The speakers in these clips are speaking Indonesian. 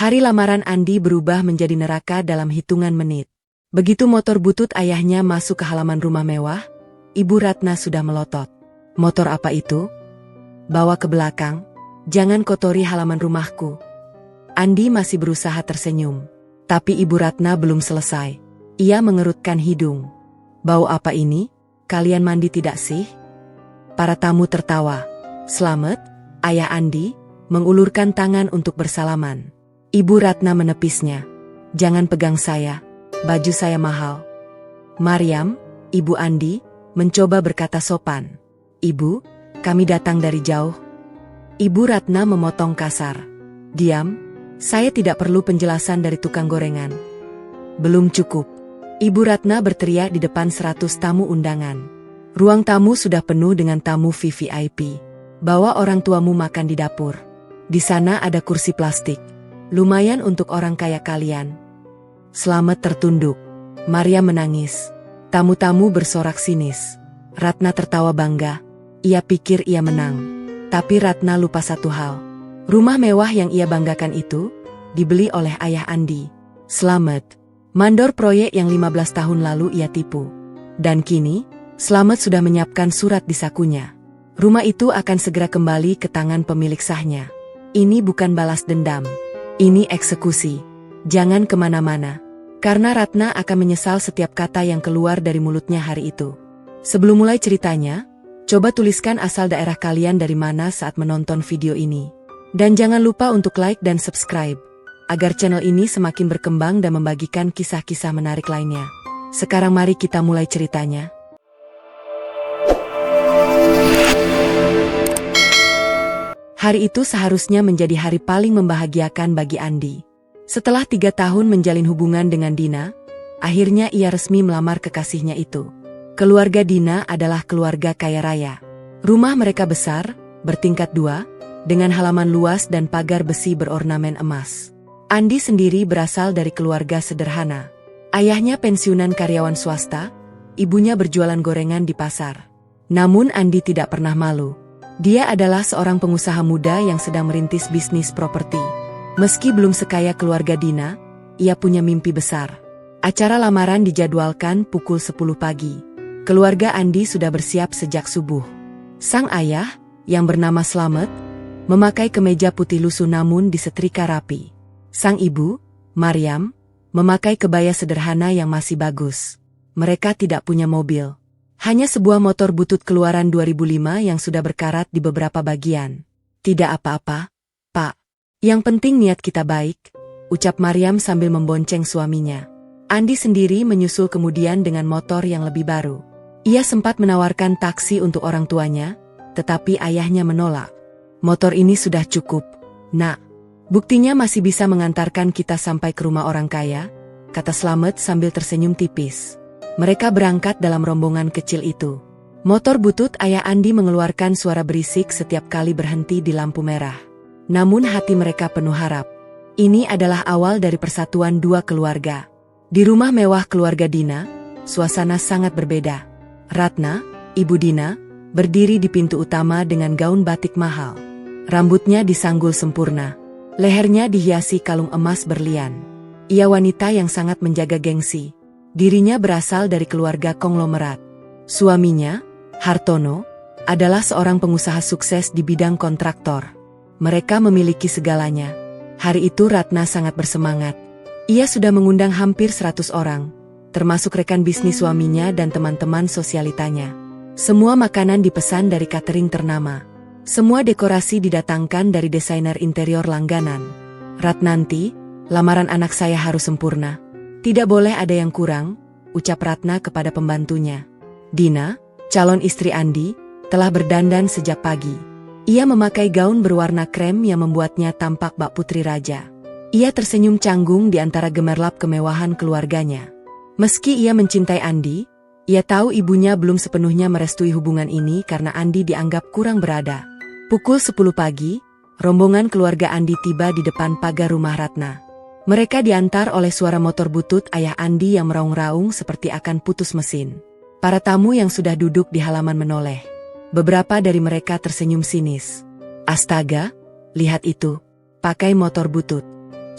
Hari lamaran Andi berubah menjadi neraka dalam hitungan menit. Begitu motor butut ayahnya masuk ke halaman rumah mewah, Ibu Ratna sudah melotot. "Motor apa itu? Bawa ke belakang. Jangan kotori halaman rumahku." Andi masih berusaha tersenyum. Tapi Ibu Ratna belum selesai. Ia mengerutkan hidung. "Bau apa ini? Kalian mandi tidak sih?" Para tamu tertawa. "Slamet," ayah Andi mengulurkan tangan untuk bersalaman. Ibu Ratna menepisnya. "Jangan pegang saya. Baju saya mahal." Mariam, ibu Andi, mencoba berkata sopan. "Ibu, kami datang dari jauh." Ibu Ratna memotong kasar. "Diam, saya tidak perlu penjelasan dari tukang gorengan." "Belum cukup." Ibu Ratna berteriak di depan 100 tamu undangan. "Ruang tamu sudah penuh dengan tamu VVIP. Bawa orang tuamu makan di dapur. Di sana ada kursi plastik. Lumayan untuk orang kaya kalian." Slamet tertunduk. Maria menangis. Tamu-tamu bersorak sinis. Ratna tertawa bangga. Ia pikir ia menang. Tapi Ratna lupa satu hal. Rumah mewah yang ia banggakan itu dibeli oleh ayah Andi, Slamet, mandor proyek yang 15 tahun lalu ia tipu. Dan kini, Slamet sudah menyiapkan surat di sakunya. Rumah itu akan segera kembali ke tangan pemilik sahnya. Ini bukan balas dendam. Ini eksekusi. Jangan kemana-mana. Karena Ratna akan menyesal setiap kata yang keluar dari mulutnya hari itu. Sebelum mulai ceritanya, coba tuliskan asal daerah kalian dari mana saat menonton video ini. Dan jangan lupa untuk like dan subscribe, agar channel ini semakin berkembang dan membagikan kisah-kisah menarik lainnya. Sekarang mari kita mulai ceritanya. Hari itu seharusnya menjadi hari paling membahagiakan bagi Andi. Setelah 3 tahun menjalin hubungan dengan Dina, akhirnya ia resmi melamar kekasihnya itu. Keluarga Dina adalah keluarga kaya raya. Rumah mereka besar, bertingkat 2, dengan halaman luas dan pagar besi berornamen emas. Andi sendiri berasal dari keluarga sederhana. Ayahnya pensiunan karyawan swasta, ibunya berjualan gorengan di pasar. Namun Andi tidak pernah malu. Dia adalah seorang pengusaha muda yang sedang merintis bisnis properti. Meski belum sekaya keluarga Dina, ia punya mimpi besar. Acara lamaran dijadwalkan pukul 10 pagi. Keluarga Andi sudah bersiap sejak subuh. Sang ayah, yang bernama Slamet, memakai kemeja putih lusuh namun disetrika rapi. Sang ibu, Mariam, memakai kebaya sederhana yang masih bagus. Mereka tidak punya mobil. Hanya sebuah motor butut keluaran 2005 yang sudah berkarat di beberapa bagian. "Tidak apa-apa, Pak. Yang penting niat kita baik," ucap Mariam sambil membonceng suaminya. Andi sendiri menyusul kemudian dengan motor yang lebih baru. Ia sempat menawarkan taksi untuk orang tuanya, tetapi ayahnya menolak. "Motor ini sudah cukup, Nak. Buktinya masih bisa mengantarkan kita sampai ke rumah orang kaya," kata Slamet sambil tersenyum tipis. Mereka berangkat dalam rombongan kecil itu. Motor butut ayah Andi mengeluarkan suara berisik setiap kali berhenti di lampu merah. Namun hati mereka penuh harap. Ini adalah awal dari persatuan dua keluarga. Di rumah mewah keluarga Dina, suasana sangat berbeda. Ratna, ibu Dina, berdiri di pintu utama dengan gaun batik mahal. Rambutnya disanggul sempurna. Lehernya dihiasi kalung emas berlian. Ia wanita yang sangat menjaga gengsi. Dirinya berasal dari keluarga konglomerat. Suaminya, Hartono, adalah seorang pengusaha sukses di bidang kontraktor. Mereka memiliki segalanya. Hari itu Ratna sangat bersemangat. Ia sudah mengundang hampir 100 orang, termasuk rekan bisnis suaminya dan teman-teman sosialitanya. Semua makanan dipesan dari catering ternama. Semua dekorasi didatangkan dari desainer interior langganan. "Ratnanti, lamaran anak saya harus sempurna. Tidak boleh ada yang kurang," ucap Ratna kepada pembantunya. Dina, calon istri Andi, telah berdandan sejak pagi. Ia memakai gaun berwarna krem yang membuatnya tampak bak putri raja. Ia tersenyum canggung di antara gemerlap kemewahan keluarganya. Meski ia mencintai Andi, ia tahu ibunya belum sepenuhnya merestui hubungan ini karena Andi dianggap kurang berada. Pukul 10 pagi, rombongan keluarga Andi tiba di depan pagar rumah Ratna. Mereka diantar oleh suara motor butut ayah Andi yang meraung-raung seperti akan putus mesin. Para tamu yang sudah duduk di halaman menoleh. Beberapa dari mereka tersenyum sinis. "Astaga, lihat itu, pakai motor butut.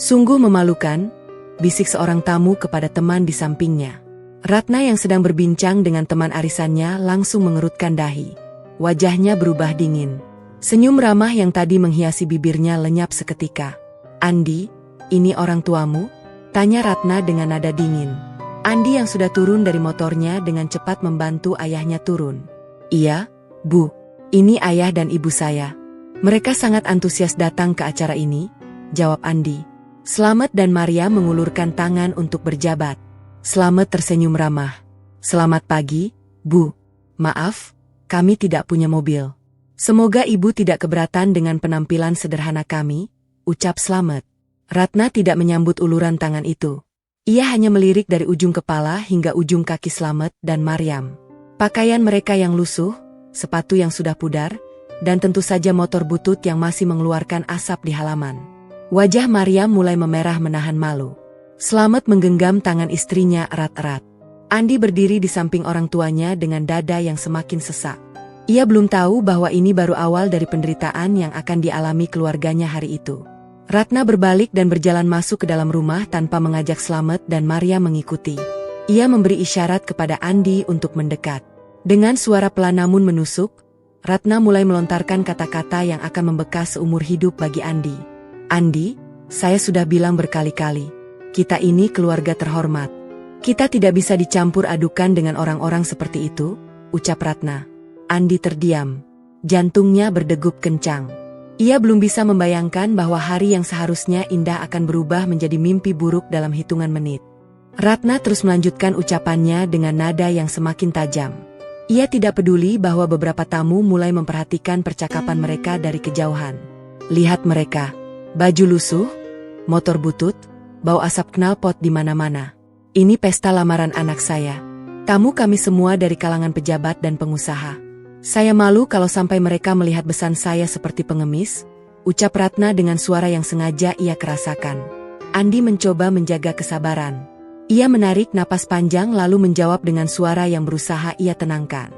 Sungguh memalukan, bisik seorang tamu kepada teman di sampingnya. Ratna yang sedang berbincang dengan teman arisannya langsung mengerutkan dahi. Wajahnya berubah dingin. Senyum ramah yang tadi menghiasi bibirnya lenyap seketika. "Andi, ini orang tuamu?" tanya Ratna dengan nada dingin. Andi yang sudah turun dari motornya dengan cepat membantu ayahnya turun. "Iya, Bu. Ini ayah dan ibu saya. Mereka sangat antusias datang ke acara ini," jawab Andi. Slamet dan Maria mengulurkan tangan untuk berjabat. Slamet tersenyum ramah. "Selamat pagi, Bu. Maaf, kami tidak punya mobil." "Semoga ibu tidak keberatan dengan penampilan sederhana kami," ucap Slamet. Ratna tidak menyambut uluran tangan itu. Ia hanya melirik dari ujung kepala hingga ujung kaki Slamet dan Maryam. Pakaian mereka yang lusuh, sepatu yang sudah pudar, dan tentu saja motor butut yang masih mengeluarkan asap di halaman. Wajah Maryam mulai memerah menahan malu. Slamet menggenggam tangan istrinya erat-erat. Andi berdiri di samping orang tuanya dengan dada yang semakin sesak. Ia belum tahu bahwa ini baru awal dari penderitaan yang akan dialami keluarganya hari itu. Ratna berbalik dan berjalan masuk ke dalam rumah tanpa mengajak Slamet dan Maria mengikuti. Ia memberi isyarat kepada Andi untuk mendekat. Dengan suara pelan namun menusuk, Ratna mulai melontarkan kata-kata yang akan membekas seumur hidup bagi Andi. "Andi, saya sudah bilang berkali-kali. Kita ini keluarga terhormat. Kita tidak bisa dicampur adukan dengan orang-orang seperti itu," ucap Ratna. Andi terdiam. Jantungnya berdegup kencang. Ia belum bisa membayangkan bahwa hari yang seharusnya indah akan berubah menjadi mimpi buruk dalam hitungan menit. Ratna terus melanjutkan ucapannya dengan nada yang semakin tajam. Ia tidak peduli bahwa beberapa tamu mulai memperhatikan percakapan mereka dari kejauhan. "Lihat mereka. Baju lusuh, motor butut, bau asap knalpot di mana-mana. Ini pesta lamaran anak saya. Tamu kami semua dari kalangan pejabat dan pengusaha. Saya malu kalau sampai mereka melihat besan saya seperti pengemis," ucap Ratna dengan suara yang sengaja ia kerasakan. Andi mencoba menjaga kesabaran. Ia menarik napas panjang lalu menjawab dengan suara yang berusaha ia tenangkan.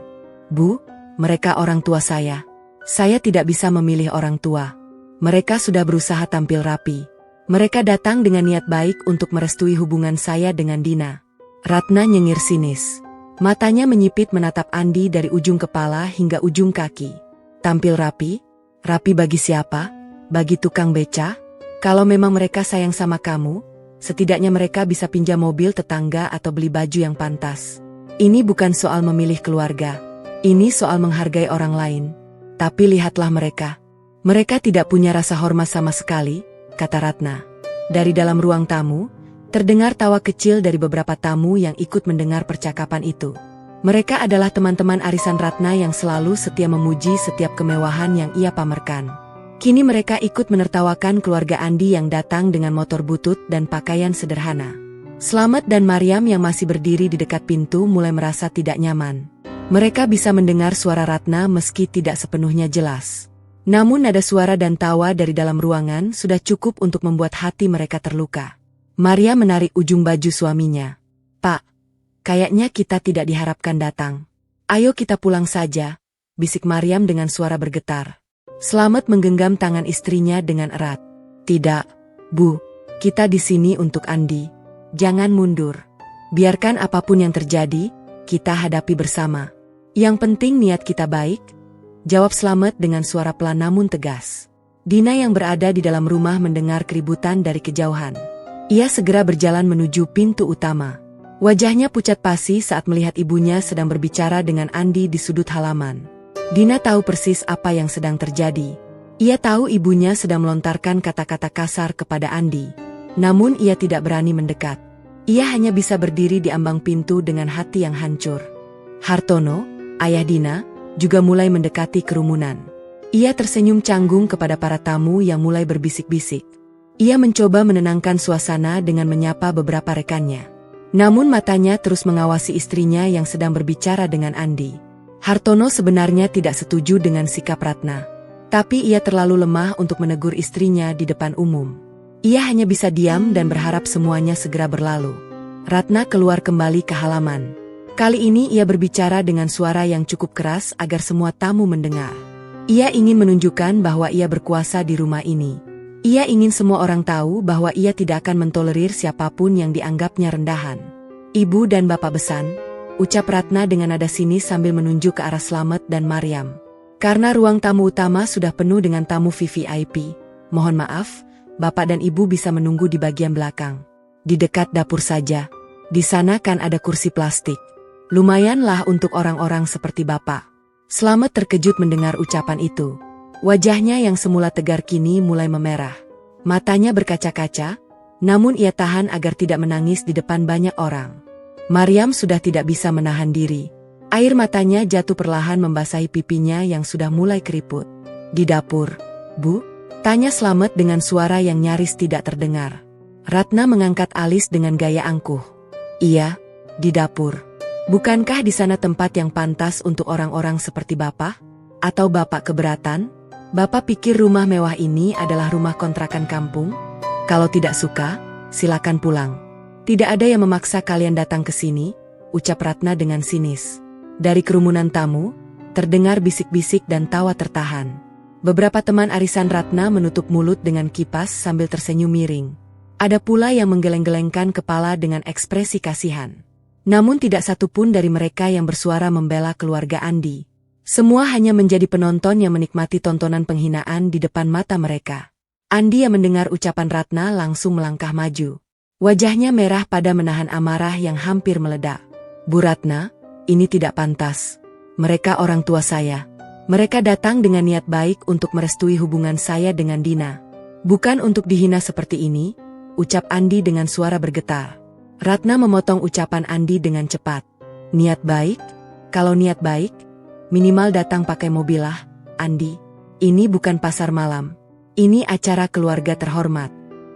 "Bu, mereka orang tua saya. Saya tidak bisa memilih orang tua. Mereka sudah berusaha tampil rapi. Mereka datang dengan niat baik untuk merestui hubungan saya dengan Dina." Ratna nyengir sinis. Matanya menyipit menatap Andi dari ujung kepala hingga ujung kaki. "Tampil rapi? Rapi bagi siapa? Bagi tukang beca? Kalau memang mereka sayang sama kamu, setidaknya mereka bisa pinjam mobil tetangga atau beli baju yang pantas. Ini bukan soal memilih keluarga. Ini soal menghargai orang lain. Tapi lihatlah mereka. Mereka tidak punya rasa hormat sama sekali," kata Ratna. Dari dalam ruang tamu, terdengar tawa kecil dari beberapa tamu yang ikut mendengar percakapan itu. Mereka adalah teman-teman arisan Ratna yang selalu setia memuji setiap kemewahan yang ia pamerkan. Kini mereka ikut menertawakan keluarga Andi yang datang dengan motor butut dan pakaian sederhana. Slamet dan Maryam yang masih berdiri di dekat pintu mulai merasa tidak nyaman. Mereka bisa mendengar suara Ratna meski tidak sepenuhnya jelas. Namun nada suara dan tawa dari dalam ruangan sudah cukup untuk membuat hati mereka terluka. Maria menarik ujung baju suaminya. "Pak, kayaknya kita tidak diharapkan datang. Ayo kita pulang saja," bisik Maryam dengan suara bergetar. Slamet menggenggam tangan istrinya dengan erat. "Tidak, Bu, kita di sini untuk Andi. Jangan mundur. Biarkan apapun yang terjadi, kita hadapi bersama. Yang penting niat kita baik," jawab Slamet dengan suara pelan namun tegas. Dina yang berada di dalam rumah mendengar keributan dari kejauhan. Ia segera berjalan menuju pintu utama. Wajahnya pucat pasi saat melihat ibunya sedang berbicara dengan Andi di sudut halaman. Dina tahu persis apa yang sedang terjadi. Ia tahu ibunya sedang melontarkan kata-kata kasar kepada Andi. Namun ia tidak berani mendekat. Ia hanya bisa berdiri di ambang pintu dengan hati yang hancur. Hartono, ayah Dina, juga mulai mendekati kerumunan. Ia tersenyum canggung kepada para tamu yang mulai berbisik-bisik. Ia mencoba menenangkan suasana dengan menyapa beberapa rekannya. Namun matanya terus mengawasi istrinya yang sedang berbicara dengan Andi. Hartono sebenarnya tidak setuju dengan sikap Ratna. Tapi ia terlalu lemah untuk menegur istrinya di depan umum. Ia hanya bisa diam dan berharap semuanya segera berlalu. Ratna keluar kembali ke halaman. Kali ini ia berbicara dengan suara yang cukup keras agar semua tamu mendengar. Ia ingin menunjukkan bahwa ia berkuasa di rumah ini. Ia ingin semua orang tahu bahwa ia tidak akan mentolerir siapapun yang dianggapnya rendahan. Ibu dan Bapak besan, ucap Ratna dengan nada sinis sambil menunjuk ke arah Slamet dan Maryam. Karena ruang tamu utama sudah penuh dengan tamu VVIP, mohon maaf, Bapak dan Ibu bisa menunggu di bagian belakang. Di dekat dapur saja. Di sana kan ada kursi plastik. Lumayanlah untuk orang-orang seperti Bapak. Slamet terkejut mendengar ucapan itu. Wajahnya yang semula tegar kini mulai memerah. Matanya berkaca-kaca, namun ia tahan agar tidak menangis di depan banyak orang. Maryam sudah tidak bisa menahan diri. Air matanya jatuh perlahan membasahi pipinya yang sudah mulai keriput. Di dapur, Bu? Tanya Slamet dengan suara yang nyaris tidak terdengar. Ratna mengangkat alis dengan gaya angkuh. Iya, di dapur. Bukankah di sana tempat yang pantas untuk orang-orang seperti Bapak? Atau Bapak keberatan? Bapak pikir rumah mewah ini adalah rumah kontrakan kampung? Kalau tidak suka, silakan pulang. Tidak ada yang memaksa kalian datang ke sini, ucap Ratna dengan sinis. Dari kerumunan tamu, terdengar bisik-bisik dan tawa tertahan. Beberapa teman arisan Ratna menutup mulut dengan kipas sambil tersenyum miring. Ada pula yang menggeleng-gelengkan kepala dengan ekspresi kasihan. Namun tidak satupun dari mereka yang bersuara membela keluarga Andi. Semua hanya menjadi penonton yang menikmati tontonan penghinaan di depan mata mereka. Andi yang mendengar ucapan Ratna langsung melangkah maju. Wajahnya merah pada menahan amarah yang hampir meledak. Bu Ratna, ini tidak pantas. Mereka orang tua saya. Mereka datang dengan niat baik untuk merestui hubungan saya dengan Dina. Bukan untuk dihina seperti ini, ucap Andi dengan suara bergetar. Ratna memotong ucapan Andi dengan cepat. Niat baik? Kalau niat baik, minimal datang pakai mobil lah, Andi. Ini bukan pasar malam. Ini acara keluarga terhormat.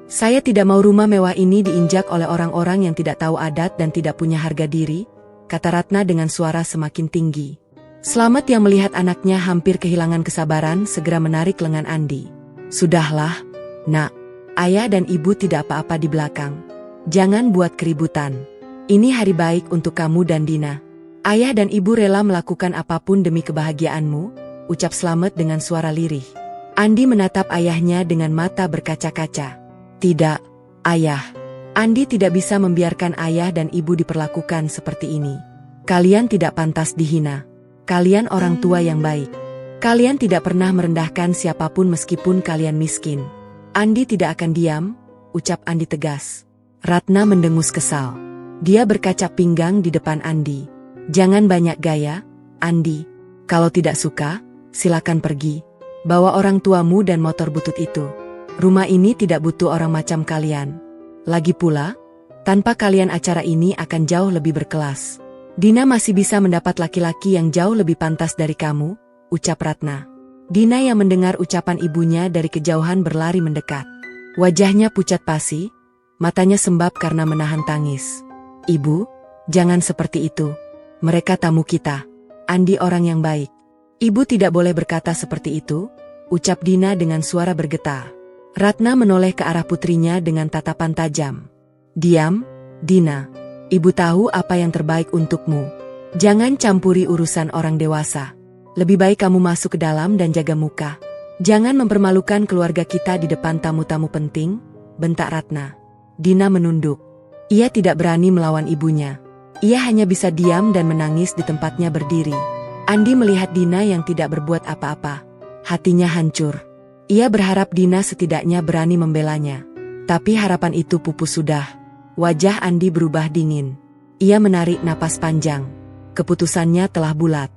Saya tidak mau rumah mewah ini diinjak oleh orang-orang yang tidak tahu adat dan tidak punya harga diri, kata Ratna dengan suara semakin tinggi. Slamet yang melihat anaknya hampir kehilangan kesabaran segera menarik lengan Andi. Sudahlah, Nak. Ayah dan Ibu tidak apa-apa di belakang. Jangan buat keributan. Ini hari baik untuk kamu dan Dina. Ayah dan Ibu rela melakukan apapun demi kebahagiaanmu, ucap Slamet dengan suara lirih. Andi menatap ayahnya dengan mata berkaca-kaca. Tidak, Ayah. Andi tidak bisa membiarkan ayah dan ibu diperlakukan seperti ini. Kalian tidak pantas dihina. Kalian orang tua yang baik. Kalian tidak pernah merendahkan siapapun meskipun kalian miskin. Andi tidak akan diam, ucap Andi tegas. Ratna mendengus kesal. Dia berkaca pinggang di depan Andi. Jangan banyak gaya, Andi. Kalau tidak suka, silakan pergi. Bawa orang tuamu dan motor butut itu. Rumah ini tidak butuh orang macam kalian. Lagi pula, tanpa kalian acara ini akan jauh lebih berkelas. Dina masih bisa mendapat laki-laki yang jauh lebih pantas dari kamu, ucap Ratna. Dina yang mendengar ucapan ibunya dari kejauhan berlari mendekat. Wajahnya pucat pasi, matanya sembab karena menahan tangis. Ibu, jangan seperti itu. Mereka tamu kita. Andi orang yang baik. Ibu tidak boleh berkata seperti itu, ucap Dina dengan suara bergetar. Ratna menoleh ke arah putrinya dengan tatapan tajam. Diam, Dina. Ibu tahu apa yang terbaik untukmu. Jangan campuri urusan orang dewasa. Lebih baik kamu masuk ke dalam dan jaga muka. Jangan mempermalukan keluarga kita di depan tamu-tamu penting, bentak Ratna. Dina menunduk. Ia tidak berani melawan ibunya. Ia hanya bisa diam dan menangis di tempatnya berdiri. Andi melihat Dina yang tidak berbuat apa-apa. Hatinya hancur. Ia berharap Dina setidaknya berani membelanya. Tapi harapan itu pupus sudah. Wajah Andi berubah dingin. Ia menarik napas panjang. Keputusannya telah bulat.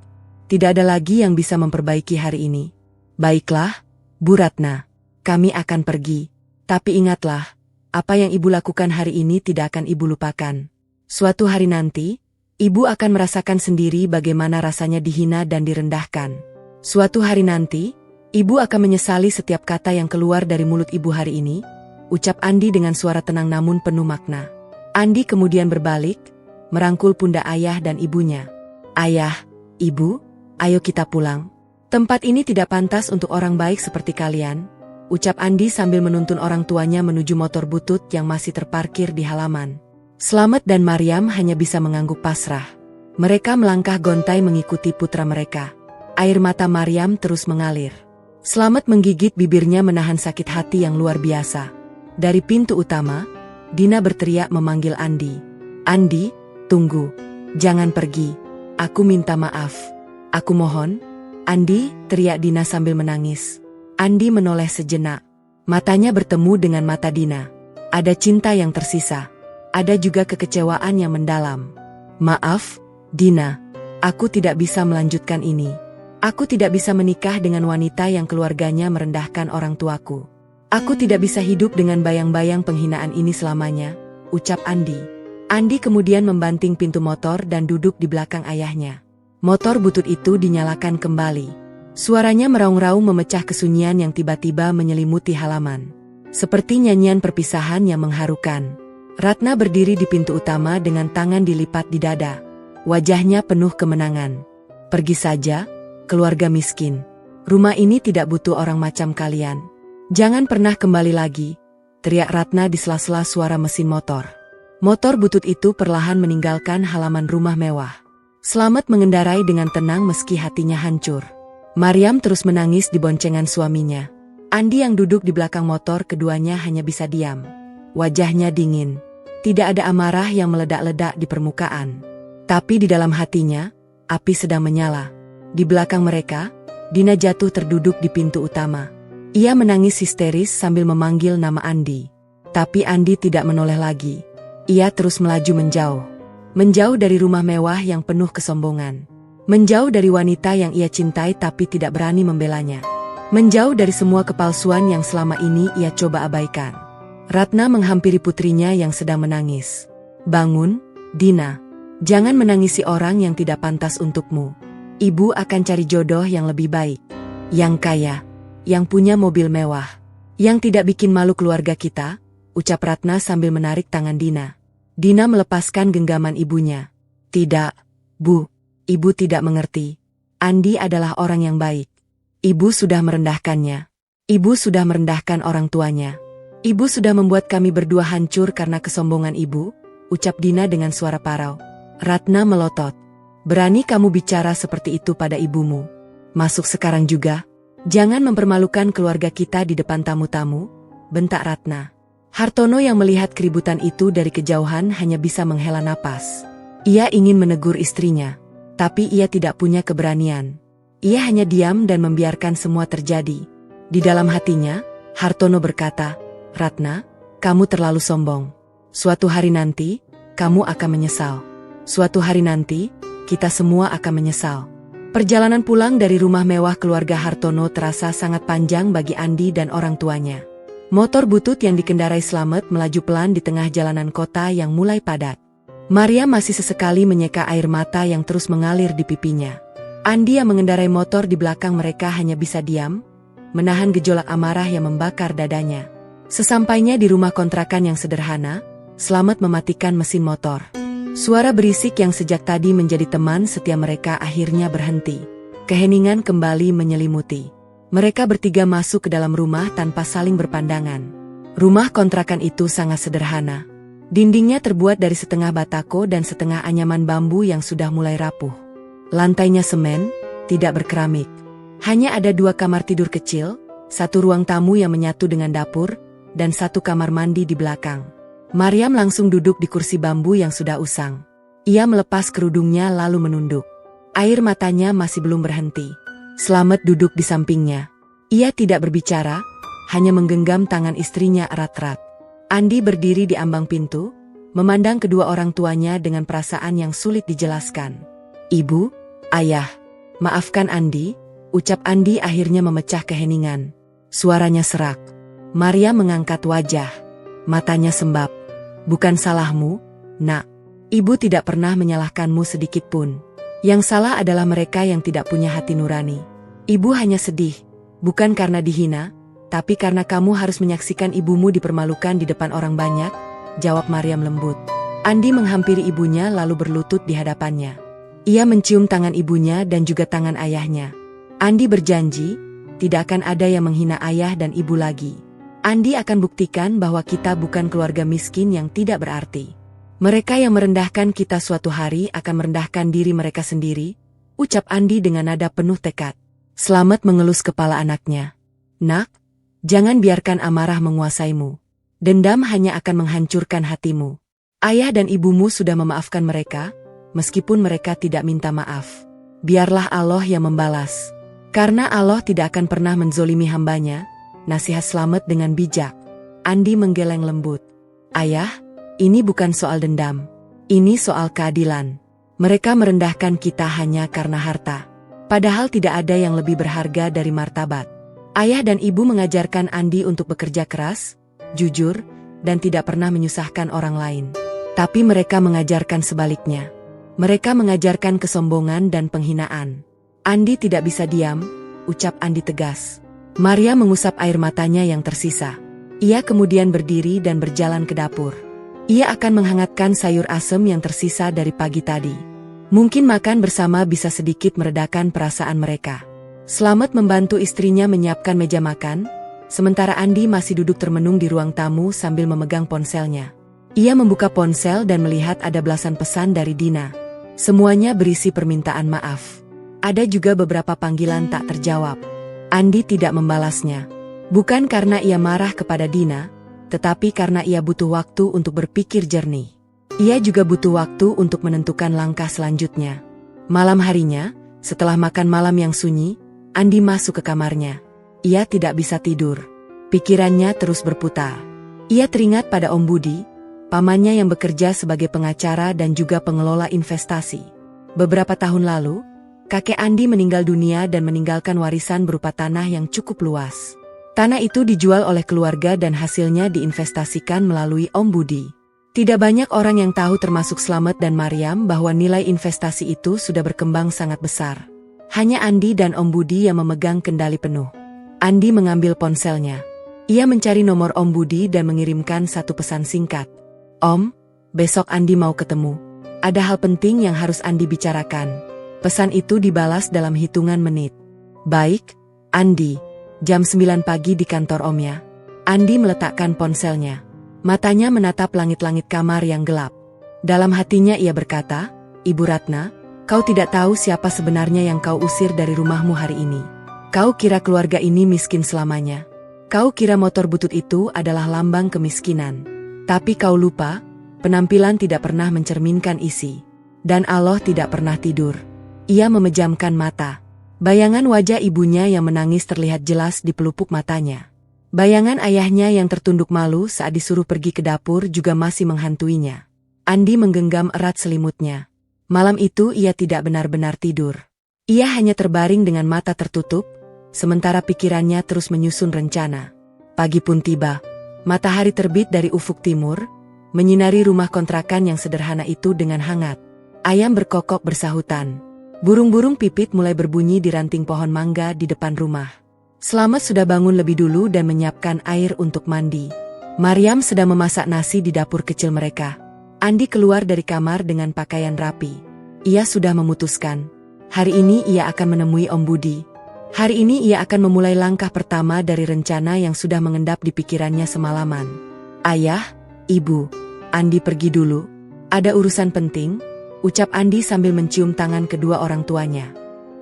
Tidak ada lagi yang bisa memperbaiki hari ini. Baiklah, Bu Ratna. Kami akan pergi. Tapi ingatlah, apa yang Ibu lakukan hari ini tidak akan Ibu lupakan. Suatu hari nanti, Ibu akan merasakan sendiri bagaimana rasanya dihina dan direndahkan. Suatu hari nanti, Ibu akan menyesali setiap kata yang keluar dari mulut Ibu hari ini, ucap Andi dengan suara tenang namun penuh makna. Andi kemudian berbalik, merangkul pundak ayah dan ibunya. Ayah, Ibu, ayo kita pulang. Tempat ini tidak pantas untuk orang baik seperti kalian, ucap Andi sambil menuntun orang tuanya menuju motor butut yang masih terparkir di halaman. Slamet dan Maryam hanya bisa mengangguk pasrah. Mereka melangkah gontai mengikuti putra mereka. Air mata Maryam terus mengalir. Slamet menggigit bibirnya menahan sakit hati yang luar biasa. Dari pintu utama, Dina berteriak memanggil Andi. "Andi, tunggu. Jangan pergi. Aku minta maaf. Aku mohon." "Andi," teriak Dina sambil menangis. Andi menoleh sejenak. Matanya bertemu dengan mata Dina. Ada cinta yang tersisa. Ada juga kekecewaan yang mendalam. "Maaf, Dina. Aku tidak bisa melanjutkan ini. Aku tidak bisa menikah dengan wanita yang keluarganya merendahkan orang tuaku. Aku tidak bisa hidup dengan bayang-bayang penghinaan ini selamanya," ucap Andi. Andi kemudian membanting pintu motor dan duduk di belakang ayahnya. Motor butut itu dinyalakan kembali. Suaranya meraung-raung memecah kesunyian yang tiba-tiba menyelimuti halaman. Seperti nyanyian perpisahan yang mengharukan. Ratna berdiri di pintu utama dengan tangan dilipat di dada. Wajahnya penuh kemenangan. "Pergi saja, keluarga miskin. Rumah ini tidak butuh orang macam kalian. Jangan pernah kembali lagi," teriak Ratna di sela-sela suara mesin motor. Motor butut itu perlahan meninggalkan halaman rumah mewah. Slamet mengendarai dengan tenang meski hatinya hancur. Mariam terus menangis di boncengan suaminya. Andi yang duduk di belakang motor keduanya hanya bisa diam. Wajahnya dingin. Tidak ada amarah yang meledak-ledak di permukaan. Tapi di dalam hatinya, api sedang menyala. Di belakang mereka, Dina jatuh terduduk di pintu utama. Ia menangis histeris sambil memanggil nama Andi. Tapi Andi tidak menoleh lagi. Ia terus melaju menjauh. Menjauh dari rumah mewah yang penuh kesombongan. Menjauh dari wanita yang ia cintai tapi tidak berani membelanya. Menjauh dari semua kepalsuan yang selama ini ia coba abaikan. Ratna menghampiri putrinya yang sedang menangis. "Bangun, Dina. Jangan menangisi orang yang tidak pantas untukmu. Ibu akan cari jodoh yang lebih baik. Yang kaya. Yang punya mobil mewah. Yang tidak bikin malu keluarga kita," ucap Ratna sambil menarik tangan Dina. Dina melepaskan genggaman ibunya. "Tidak, Bu. Ibu tidak mengerti. Andi adalah orang yang baik. Ibu sudah merendahkannya. Ibu sudah merendahkan orang tuanya. Ibu sudah membuat kami berdua hancur karena kesombongan ibu," ucap Dina dengan suara parau. Ratna melotot. "Berani kamu bicara seperti itu pada ibumu? Masuk sekarang juga. Jangan mempermalukan keluarga kita di depan tamu-tamu," bentak Ratna. Hartono yang melihat keributan itu dari kejauhan hanya bisa menghela napas. Ia ingin menegur istrinya, tapi ia tidak punya keberanian. Ia hanya diam dan membiarkan semua terjadi. Di dalam hatinya, Hartono berkata, "Ratna, kamu terlalu sombong. Suatu hari nanti, kamu akan menyesal. Suatu hari nanti, kita semua akan menyesal." Perjalanan pulang dari rumah mewah keluarga Hartono terasa sangat panjang bagi Andi dan orang tuanya. Motor butut yang dikendarai Slamet melaju pelan di tengah jalanan kota yang mulai padat. Maria masih sesekali menyeka air mata yang terus mengalir di pipinya. Andi yang mengendarai motor di belakang mereka hanya bisa diam, menahan gejolak amarah yang membakar dadanya. Sesampainya di rumah kontrakan yang sederhana, Slamet mematikan mesin motor. Suara berisik yang sejak tadi menjadi teman setia mereka akhirnya berhenti. Keheningan kembali menyelimuti. Mereka bertiga masuk ke dalam rumah tanpa saling berpandangan. Rumah kontrakan itu sangat sederhana. Dindingnya terbuat dari setengah batako dan setengah anyaman bambu yang sudah mulai rapuh. Lantainya semen, tidak berkeramik. Hanya ada 2 kamar tidur kecil, 1 ruang tamu yang menyatu dengan dapur, dan 1 kamar mandi di belakang. Mariam langsung duduk di kursi bambu yang sudah usang. Ia melepas kerudungnya lalu menunduk. Air matanya masih belum berhenti. Slamet duduk di sampingnya. Ia tidak berbicara, hanya menggenggam tangan istrinya erat-erat. Andi berdiri di ambang pintu, memandang kedua orang tuanya dengan perasaan yang sulit dijelaskan. "Ibu, Ayah, maafkan Andi," ucap Andi akhirnya memecah keheningan. Suaranya serak. Maria mengangkat wajah. Matanya sembab. "Bukan salahmu, Nak. Ibu tidak pernah menyalahkanmu sedikit pun. Yang salah adalah mereka yang tidak punya hati nurani. Ibu hanya sedih, bukan karena dihina, tapi karena kamu harus menyaksikan ibumu dipermalukan di depan orang banyak," jawab Mariam lembut. Andi menghampiri ibunya lalu berlutut di hadapannya. Ia mencium tangan ibunya dan juga tangan ayahnya. Andi berjanji, tidak akan ada yang menghina ayah dan ibu lagi. Andi akan buktikan bahwa kita bukan keluarga miskin yang tidak berarti. Mereka yang merendahkan kita suatu hari akan merendahkan diri mereka sendiri, ucap Andi dengan nada penuh tekad. Slamet mengelus kepala anaknya. Nak, jangan biarkan amarah menguasaimu. Dendam hanya akan menghancurkan hatimu. Ayah dan ibumu sudah memaafkan mereka, meskipun mereka tidak minta maaf. Biarlah Allah yang membalas. Karena Allah tidak akan pernah menzolimi hambanya, nasihat Slamet dengan bijak. Andi menggeleng lembut. Ayah, ini bukan soal dendam. Ini soal keadilan. Mereka merendahkan kita hanya karena harta. Padahal tidak ada yang lebih berharga dari martabat. Ayah dan ibu mengajarkan Andi untuk bekerja keras, jujur, dan tidak pernah menyusahkan orang lain. Tapi mereka mengajarkan sebaliknya. Mereka mengajarkan kesombongan dan penghinaan. Andi tidak bisa diam, ucap Andi tegas. Maria mengusap air matanya yang tersisa. Ia kemudian berdiri dan berjalan ke dapur. Ia akan menghangatkan sayur asem yang tersisa dari pagi tadi. Mungkin makan bersama bisa sedikit meredakan perasaan mereka. Slamet membantu istrinya menyiapkan meja makan, sementara Andi masih duduk termenung di ruang tamu sambil memegang ponselnya. Ia membuka ponsel dan melihat ada belasan pesan dari Dina. Semuanya berisi permintaan maaf. Ada juga beberapa panggilan tak terjawab. Andi tidak membalasnya. Bukan karena ia marah kepada Dina, tetapi karena ia butuh waktu untuk berpikir jernih. Ia juga butuh waktu untuk menentukan langkah selanjutnya. Malam harinya, setelah makan malam yang sunyi, Andi masuk ke kamarnya. Ia tidak bisa tidur. Pikirannya terus berputar. Ia teringat pada Om Budi, pamannya yang bekerja sebagai pengacara dan juga pengelola investasi. Beberapa tahun lalu, kakek Andi meninggal dunia dan meninggalkan warisan berupa tanah yang cukup luas. Tanah itu dijual oleh keluarga dan hasilnya diinvestasikan melalui Om Budi. Tidak banyak orang yang tahu termasuk Slamet dan Mariam bahwa nilai investasi itu sudah berkembang sangat besar. Hanya Andi dan Om Budi yang memegang kendali penuh. Andi mengambil ponselnya. Ia mencari nomor Om Budi dan mengirimkan satu pesan singkat. Om, besok Andi mau ketemu. Ada hal penting yang harus Andi bicarakan. Pesan itu dibalas dalam hitungan menit. Baik, Andi. Jam 9 pagi di kantor Om ya. Andi meletakkan ponselnya. Matanya menatap langit-langit kamar yang gelap. Dalam hatinya ia berkata, Ibu Ratna, kau tidak tahu siapa sebenarnya yang kau usir dari rumahmu hari ini. Kau kira keluarga ini miskin selamanya. Kau kira motor butut itu adalah lambang kemiskinan. Tapi kau lupa, penampilan tidak pernah mencerminkan isi. Dan Allah tidak pernah tidur. Ia memejamkan mata. Bayangan wajah ibunya yang menangis terlihat jelas di pelupuk matanya. Bayangan ayahnya yang tertunduk malu saat disuruh pergi ke dapur juga masih menghantuinya. Andi menggenggam erat selimutnya. Malam itu ia tidak benar-benar tidur. Ia hanya terbaring dengan mata tertutup, sementara pikirannya terus menyusun rencana. Pagi pun tiba. Matahari terbit dari ufuk timur, menyinari rumah kontrakan yang sederhana itu dengan hangat. Ayam berkokok bersahutan. Burung-burung pipit mulai berbunyi di ranting pohon mangga di depan rumah. Slamet sudah bangun lebih dulu dan menyiapkan air untuk mandi. Mariam sedang memasak nasi di dapur kecil mereka. Andi keluar dari kamar dengan pakaian rapi. Ia sudah memutuskan. Hari ini ia akan menemui Om Budi. Hari ini ia akan memulai langkah pertama dari rencana yang sudah mengendap di pikirannya semalaman. Ayah, Ibu, Andi pergi dulu. Ada urusan penting, ucap Andi sambil mencium tangan kedua orang tuanya.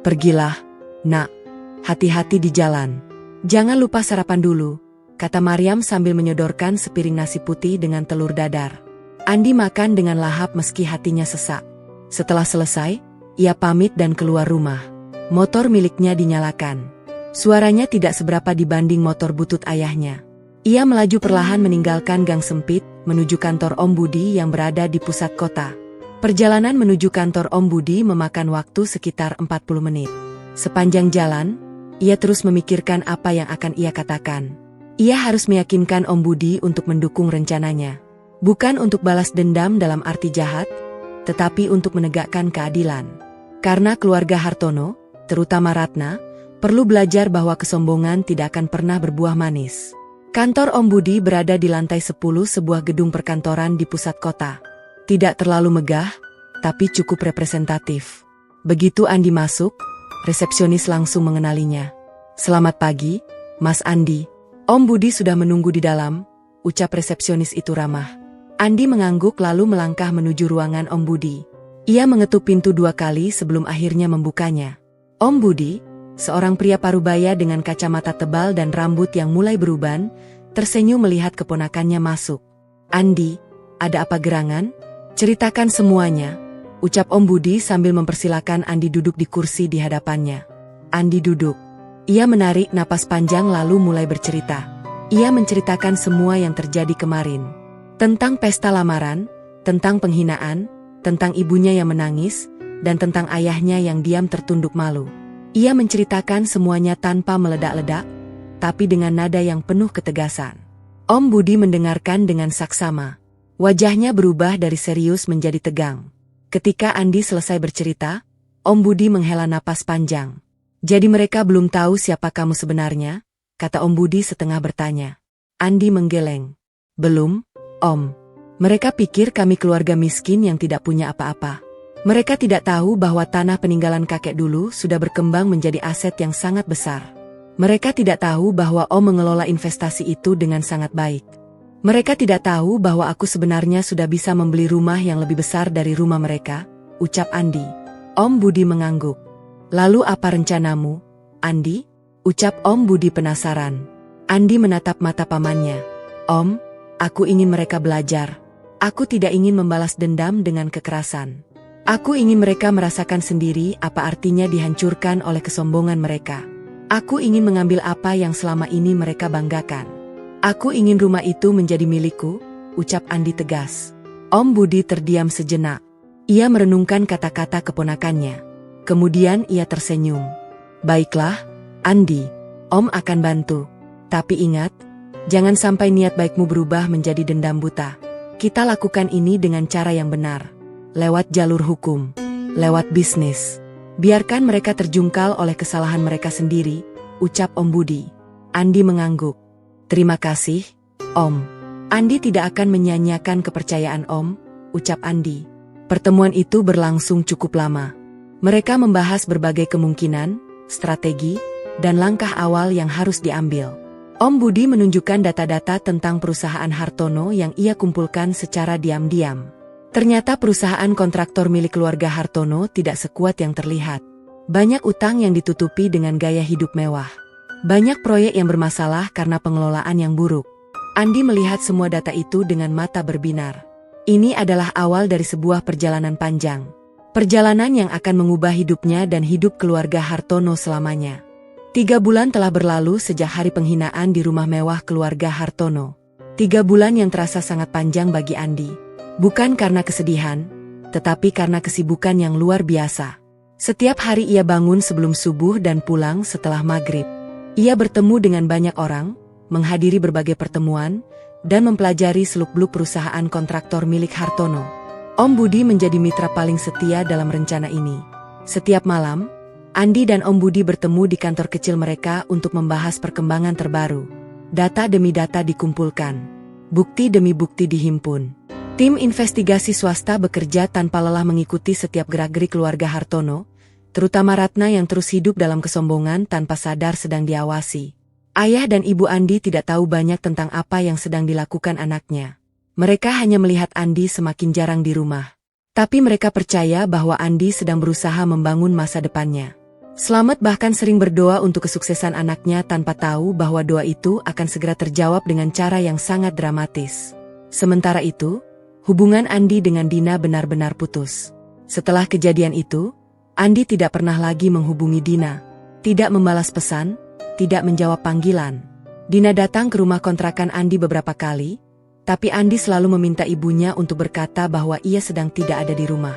Pergilah, Nak. Hati-hati di jalan. Jangan lupa sarapan dulu, kata Mariam sambil menyodorkan sepiring nasi putih dengan telur dadar. Andi makan dengan lahap meski hatinya sesak. Setelah selesai, ia pamit dan keluar rumah. Motor miliknya dinyalakan. Suaranya tidak seberapa dibanding motor butut ayahnya. Ia melaju perlahan meninggalkan gang sempit, menuju kantor Om Budi yang berada di pusat kota. Perjalanan menuju kantor Om Budi memakan waktu sekitar 40 menit. Sepanjang jalan, ia terus memikirkan apa yang akan ia katakan. Ia harus meyakinkan Om Budi untuk mendukung rencananya. Bukan untuk balas dendam dalam arti jahat, tetapi untuk menegakkan keadilan. Karena keluarga Hartono, terutama Ratna, perlu belajar bahwa kesombongan tidak akan pernah berbuah manis. Kantor Om Budi berada di lantai 10 sebuah gedung perkantoran di pusat kota. Tidak terlalu megah, tapi cukup representatif. Begitu Andi masuk, resepsionis langsung mengenalinya. Selamat pagi, Mas Andi. Om Budi sudah menunggu di dalam, ucap resepsionis itu ramah. Andi mengangguk lalu melangkah menuju ruangan Om Budi. Ia mengetuk pintu 2 kali sebelum akhirnya membukanya. Om Budi, Seorang pria parubaya dengan kacamata tebal dan rambut yang mulai beruban, tersenyum melihat keponakannya masuk. "Andi, ada apa gerangan? Ceritakan semuanya," ucap Om Budi sambil mempersilakan Andi duduk di kursi di hadapannya. Andi duduk. Ia menarik napas panjang lalu mulai bercerita. Ia menceritakan semua yang terjadi kemarin. Tentang pesta lamaran, tentang penghinaan, tentang ibunya yang menangis, dan tentang ayahnya yang diam tertunduk malu. Ia menceritakan semuanya tanpa meledak-ledak, tapi dengan nada yang penuh ketegasan. Om Budi mendengarkan dengan saksama. Wajahnya berubah dari serius menjadi tegang. Ketika Andi selesai bercerita, Om Budi menghela napas panjang. "Jadi mereka belum tahu siapa kamu sebenarnya?" kata Om Budi setengah bertanya. Andi menggeleng. "Belum, Om. Mereka pikir kami keluarga miskin yang tidak punya apa-apa. Mereka tidak tahu bahwa tanah peninggalan kakek dulu sudah berkembang menjadi aset yang sangat besar. Mereka tidak tahu bahwa Om mengelola investasi itu dengan sangat baik. Mereka tidak tahu bahwa aku sebenarnya sudah bisa membeli rumah yang lebih besar dari rumah mereka," ucap Andi. Om Budi mengangguk. "Lalu apa rencanamu, Andi?" ucap Om Budi penasaran. Andi menatap mata pamannya. "Om, aku ingin mereka belajar. Aku tidak ingin membalas dendam dengan kekerasan. Aku ingin mereka merasakan sendiri apa artinya dihancurkan oleh kesombongan mereka. Aku ingin mengambil apa yang selama ini mereka banggakan. Aku ingin rumah itu menjadi milikku," ucap Andi tegas. Om Budi terdiam sejenak. Ia merenungkan kata-kata keponakannya. Kemudian ia tersenyum. "Baiklah, Andi. Om akan bantu. Tapi ingat, jangan sampai niat baikmu berubah menjadi dendam buta. Kita lakukan ini dengan cara yang benar. Lewat jalur hukum. Lewat bisnis. Biarkan mereka terjungkal oleh kesalahan mereka sendiri," ucap Om Budi. Andi mengangguk. "Terima kasih, Om." "Andi tidak akan menyanyiakan kepercayaan Om," ucap Andi. Pertemuan itu berlangsung cukup lama. Mereka membahas berbagai kemungkinan, strategi, dan langkah awal yang harus diambil. Om Budi menunjukkan data-data tentang perusahaan Hartono yang ia kumpulkan secara diam-diam. Ternyata perusahaan kontraktor milik keluarga Hartono tidak sekuat yang terlihat. Banyak utang yang ditutupi dengan gaya hidup mewah. Banyak proyek yang bermasalah karena pengelolaan yang buruk. Andi melihat semua data itu dengan mata berbinar. Ini adalah awal dari sebuah perjalanan panjang. Perjalanan yang akan mengubah hidupnya dan hidup keluarga Hartono selamanya. 3 bulan telah berlalu sejak hari penghinaan di rumah mewah keluarga Hartono. 3 bulan yang terasa sangat panjang bagi Andi. Bukan karena kesedihan, tetapi karena kesibukan yang luar biasa. Setiap hari ia bangun sebelum subuh dan pulang setelah maghrib. Ia bertemu dengan banyak orang, menghadiri berbagai pertemuan, dan mempelajari seluk-beluk perusahaan kontraktor milik Hartono. Om Budi menjadi mitra paling setia dalam rencana ini. Setiap malam, Andi dan Om Budi bertemu di kantor kecil mereka untuk membahas perkembangan terbaru. Data demi data dikumpulkan. Bukti demi bukti dihimpun. Tim investigasi swasta bekerja tanpa lelah mengikuti setiap gerak-gerik keluarga Hartono, terutama Ratna yang terus hidup dalam kesombongan tanpa sadar sedang diawasi. Ayah dan ibu Andi tidak tahu banyak tentang apa yang sedang dilakukan anaknya. Mereka hanya melihat Andi semakin jarang di rumah. Tapi mereka percaya bahwa Andi sedang berusaha membangun masa depannya. Slamet bahkan sering berdoa untuk kesuksesan anaknya tanpa tahu bahwa doa itu akan segera terjawab dengan cara yang sangat dramatis. Sementara itu, hubungan Andi dengan Dina benar-benar putus. Setelah kejadian itu, Andi tidak pernah lagi menghubungi Dina. Tidak membalas pesan, tidak menjawab panggilan. Dina datang ke rumah kontrakan Andi beberapa kali, tapi Andi selalu meminta ibunya untuk berkata bahwa ia sedang tidak ada di rumah.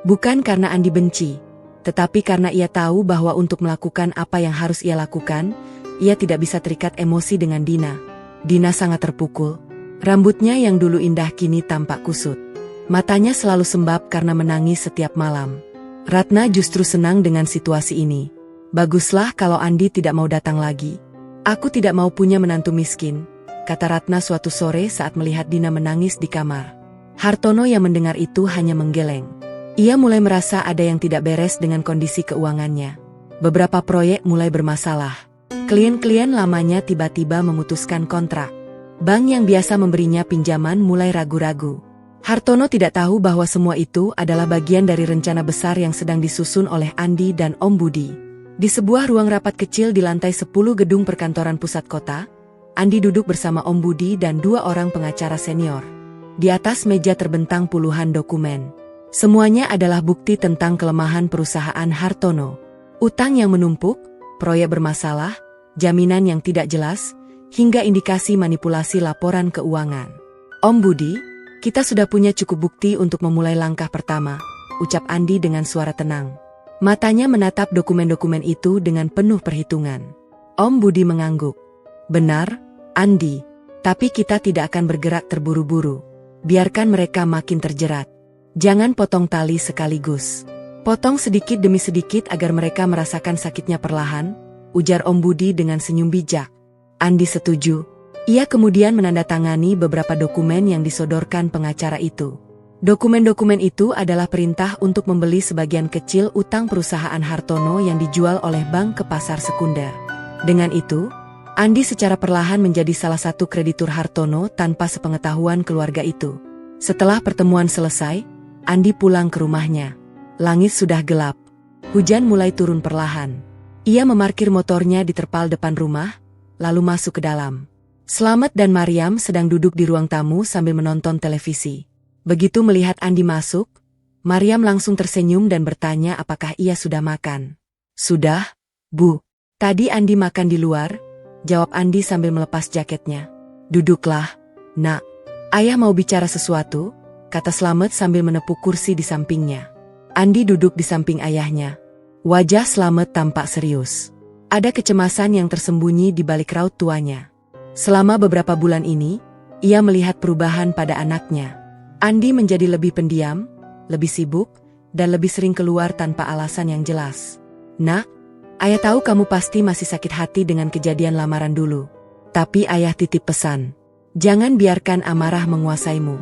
Bukan karena Andi benci, tetapi karena ia tahu bahwa untuk melakukan apa yang harus ia lakukan, ia tidak bisa terikat emosi dengan Dina. Dina sangat terpukul. Rambutnya yang dulu indah kini tampak kusut. Matanya selalu sembab karena menangis setiap malam. Ratna justru senang dengan situasi ini. "Baguslah kalau Andi tidak mau datang lagi. Aku tidak mau punya menantu miskin," kata Ratna suatu sore saat melihat Dina menangis di kamar. Hartono yang mendengar itu hanya menggeleng. Ia mulai merasa ada yang tidak beres dengan kondisi keuangannya. Beberapa proyek mulai bermasalah. Klien-klien lamanya tiba-tiba memutuskan kontrak. Bank yang biasa memberinya pinjaman mulai ragu-ragu. Hartono tidak tahu bahwa semua itu adalah bagian dari rencana besar yang sedang disusun oleh Andi dan Om Budi. Di sebuah ruang rapat kecil di lantai 10 gedung perkantoran pusat kota, Andi duduk bersama Om Budi dan 2 orang pengacara senior. Di atas meja terbentang puluhan dokumen. Semuanya adalah bukti tentang kelemahan perusahaan Hartono. Utang yang menumpuk, proyek bermasalah, jaminan yang tidak jelas, hingga indikasi manipulasi laporan keuangan. Om Budi, kita sudah punya cukup bukti untuk memulai langkah pertama, ucap Andi dengan suara tenang. Matanya menatap dokumen-dokumen itu dengan penuh perhitungan. Om Budi mengangguk. Benar, Andi, tapi kita tidak akan bergerak terburu-buru. Biarkan mereka makin terjerat. Jangan potong tali sekaligus. Potong sedikit demi sedikit agar mereka merasakan sakitnya perlahan, ujar Om Budi dengan senyum bijak. Andi setuju. Ia kemudian menandatangani beberapa dokumen yang disodorkan pengacara itu. Dokumen-dokumen itu adalah perintah untuk membeli sebagian kecil utang perusahaan Hartono yang dijual oleh bank ke pasar sekunder. Dengan itu, Andi secara perlahan menjadi salah satu kreditur Hartono tanpa sepengetahuan keluarga itu. Setelah pertemuan selesai, Andi pulang ke rumahnya. Langit sudah gelap. Hujan mulai turun perlahan. Ia memarkir motornya di terpal depan rumah, lalu masuk ke dalam. Slamet dan Mariam sedang duduk di ruang tamu sambil menonton televisi. Begitu melihat Andi masuk, Mariam langsung tersenyum dan bertanya apakah ia sudah makan. Sudah, Bu. Tadi Andi makan di luar, jawab Andi sambil melepas jaketnya. Duduklah, Nak. Ayah mau bicara sesuatu, kata Slamet sambil menepuk kursi di sampingnya. Andi duduk di samping ayahnya. Wajah Slamet tampak serius. Ada kecemasan yang tersembunyi di balik raut tuanya. Selama beberapa bulan ini, ia melihat perubahan pada anaknya. Andi menjadi lebih pendiam, lebih sibuk, dan lebih sering keluar tanpa alasan yang jelas. Nak, ayah tahu kamu pasti masih sakit hati dengan kejadian lamaran dulu. Tapi ayah titip pesan. Jangan biarkan amarah menguasaimu.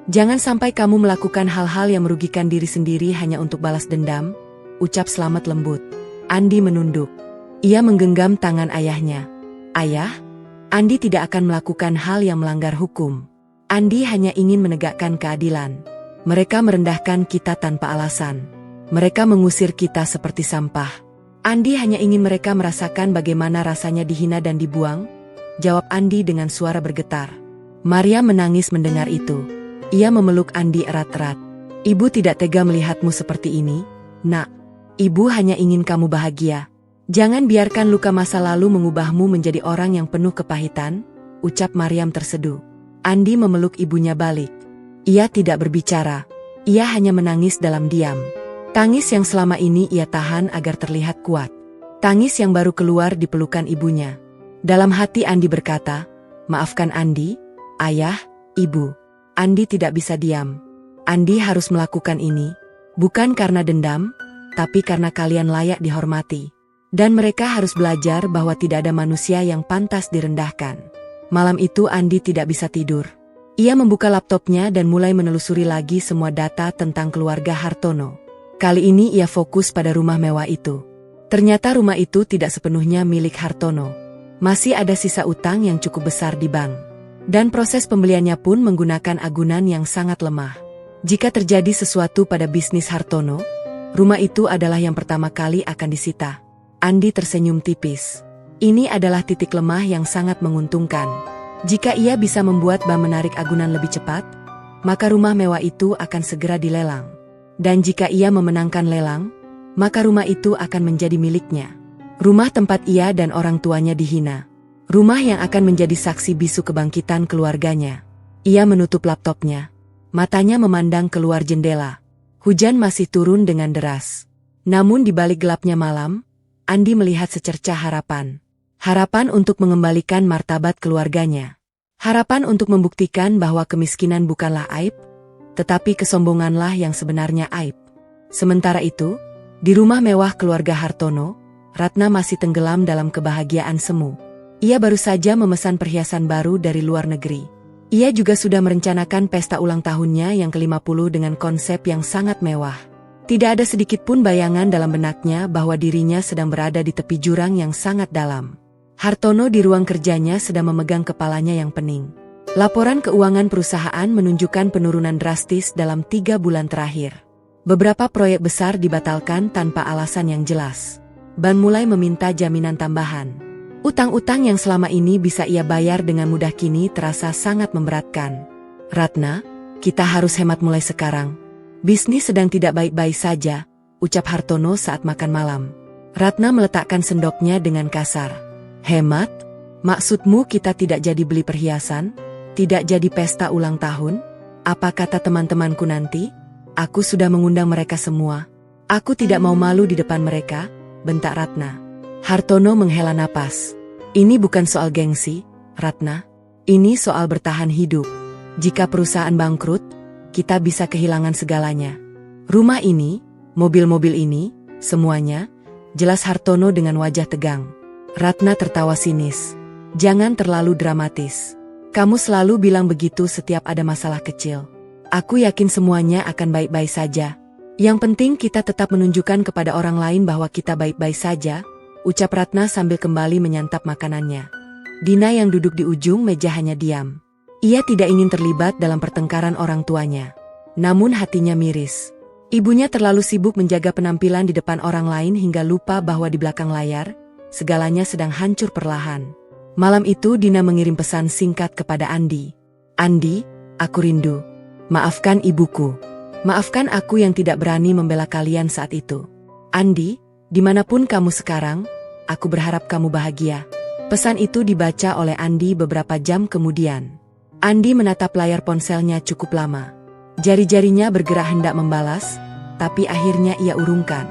Jangan sampai kamu melakukan hal-hal yang merugikan diri sendiri hanya untuk balas dendam, ucap Slamet lembut. Andi menunduk. Ia menggenggam tangan ayahnya. Ayah, Andi tidak akan melakukan hal yang melanggar hukum. Andi hanya ingin menegakkan keadilan. Mereka merendahkan kita tanpa alasan. Mereka mengusir kita seperti sampah. Andi hanya ingin mereka merasakan bagaimana rasanya dihina dan dibuang, jawab Andi dengan suara bergetar. Maria menangis mendengar itu. Ia memeluk Andi erat-erat. Ibu tidak tega melihatmu seperti ini, Nak. Ibu hanya ingin kamu bahagia. Jangan biarkan luka masa lalu mengubahmu menjadi orang yang penuh kepahitan, ucap Mariam terseduh. Andi memeluk ibunya balik. Ia tidak berbicara. Ia hanya menangis dalam diam. Tangis yang selama ini ia tahan agar terlihat kuat. Tangis yang baru keluar di pelukan ibunya. Dalam hati Andi berkata, maafkan Andi, ayah, ibu. Andi tidak bisa diam. Andi harus melakukan ini, bukan karena dendam, tapi karena kalian layak dihormati. Dan mereka harus belajar bahwa tidak ada manusia yang pantas direndahkan. Malam itu Andi tidak bisa tidur. Ia membuka laptopnya dan mulai menelusuri lagi semua data tentang keluarga Hartono. Kali ini ia fokus pada rumah mewah itu. Ternyata rumah itu tidak sepenuhnya milik Hartono. Masih ada sisa utang yang cukup besar di bank. Dan proses pembeliannya pun menggunakan agunan yang sangat lemah. Jika terjadi sesuatu pada bisnis Hartono, rumah itu adalah yang pertama kali akan disita. Andi tersenyum tipis. Ini adalah titik lemah yang sangat menguntungkan. Jika ia bisa membuat bank menarik agunan lebih cepat, maka rumah mewah itu akan segera dilelang. Dan jika ia memenangkan lelang, maka rumah itu akan menjadi miliknya. Rumah tempat ia dan orang tuanya dihina. Rumah yang akan menjadi saksi bisu kebangkitan keluarganya. Ia menutup laptopnya. Matanya memandang keluar jendela. Hujan masih turun dengan deras. Namun di balik gelapnya malam, Andi melihat secercah harapan. Harapan untuk mengembalikan martabat keluarganya. Harapan untuk membuktikan bahwa kemiskinan bukanlah aib, tetapi kesombonganlah yang sebenarnya aib. Sementara itu, di rumah mewah keluarga Hartono, Ratna masih tenggelam dalam kebahagiaan semu. Ia baru saja memesan perhiasan baru dari luar negeri. Ia juga sudah merencanakan pesta ulang tahunnya yang ke-50 dengan konsep yang sangat mewah. Tidak ada sedikit pun bayangan dalam benaknya bahwa dirinya sedang berada di tepi jurang yang sangat dalam. Hartono di ruang kerjanya sedang memegang kepalanya yang pening. Laporan keuangan perusahaan menunjukkan penurunan drastis dalam 3 bulan terakhir. Beberapa proyek besar dibatalkan tanpa alasan yang jelas. Ban mulai meminta jaminan tambahan. Utang-utang yang selama ini bisa ia bayar dengan mudah kini terasa sangat memberatkan. Ratna, kita harus hemat mulai sekarang. Bisnis sedang tidak baik-baik saja, ucap Hartono saat makan malam. Ratna meletakkan sendoknya dengan kasar. Hemat? Maksudmu kita tidak jadi beli perhiasan? Tidak jadi pesta ulang tahun? Apa kata teman-temanku nanti? Aku sudah mengundang mereka semua. Aku tidak mau malu di depan mereka, bentak Ratna. Hartono menghela napas. Ini bukan soal gengsi, Ratna. Ini soal bertahan hidup. Jika perusahaan bangkrut, kita bisa kehilangan segalanya. Rumah ini, mobil-mobil ini, semuanya, jelas Hartono dengan wajah tegang. Ratna tertawa sinis. Jangan terlalu dramatis. Kamu selalu bilang begitu setiap ada masalah kecil. Aku yakin semuanya akan baik-baik saja. Yang penting kita tetap menunjukkan kepada orang lain bahwa kita baik-baik saja, ucap Ratna sambil kembali menyantap makanannya. Dina yang duduk di ujung meja hanya diam. Ia tidak ingin terlibat dalam pertengkaran orang tuanya. Namun hatinya miris. Ibunya terlalu sibuk menjaga penampilan di depan orang lain hingga lupa bahwa di belakang layar, segalanya sedang hancur perlahan. Malam itu Dina mengirim pesan singkat kepada Andi. Andi, aku rindu. Maafkan ibuku. Maafkan aku yang tidak berani membela kalian saat itu. Andi, dimanapun kamu sekarang, aku berharap kamu bahagia. Pesan itu dibaca oleh Andi beberapa jam kemudian. Andi menatap layar ponselnya cukup lama. Jari-jarinya bergerak hendak membalas, tapi akhirnya ia urungkan.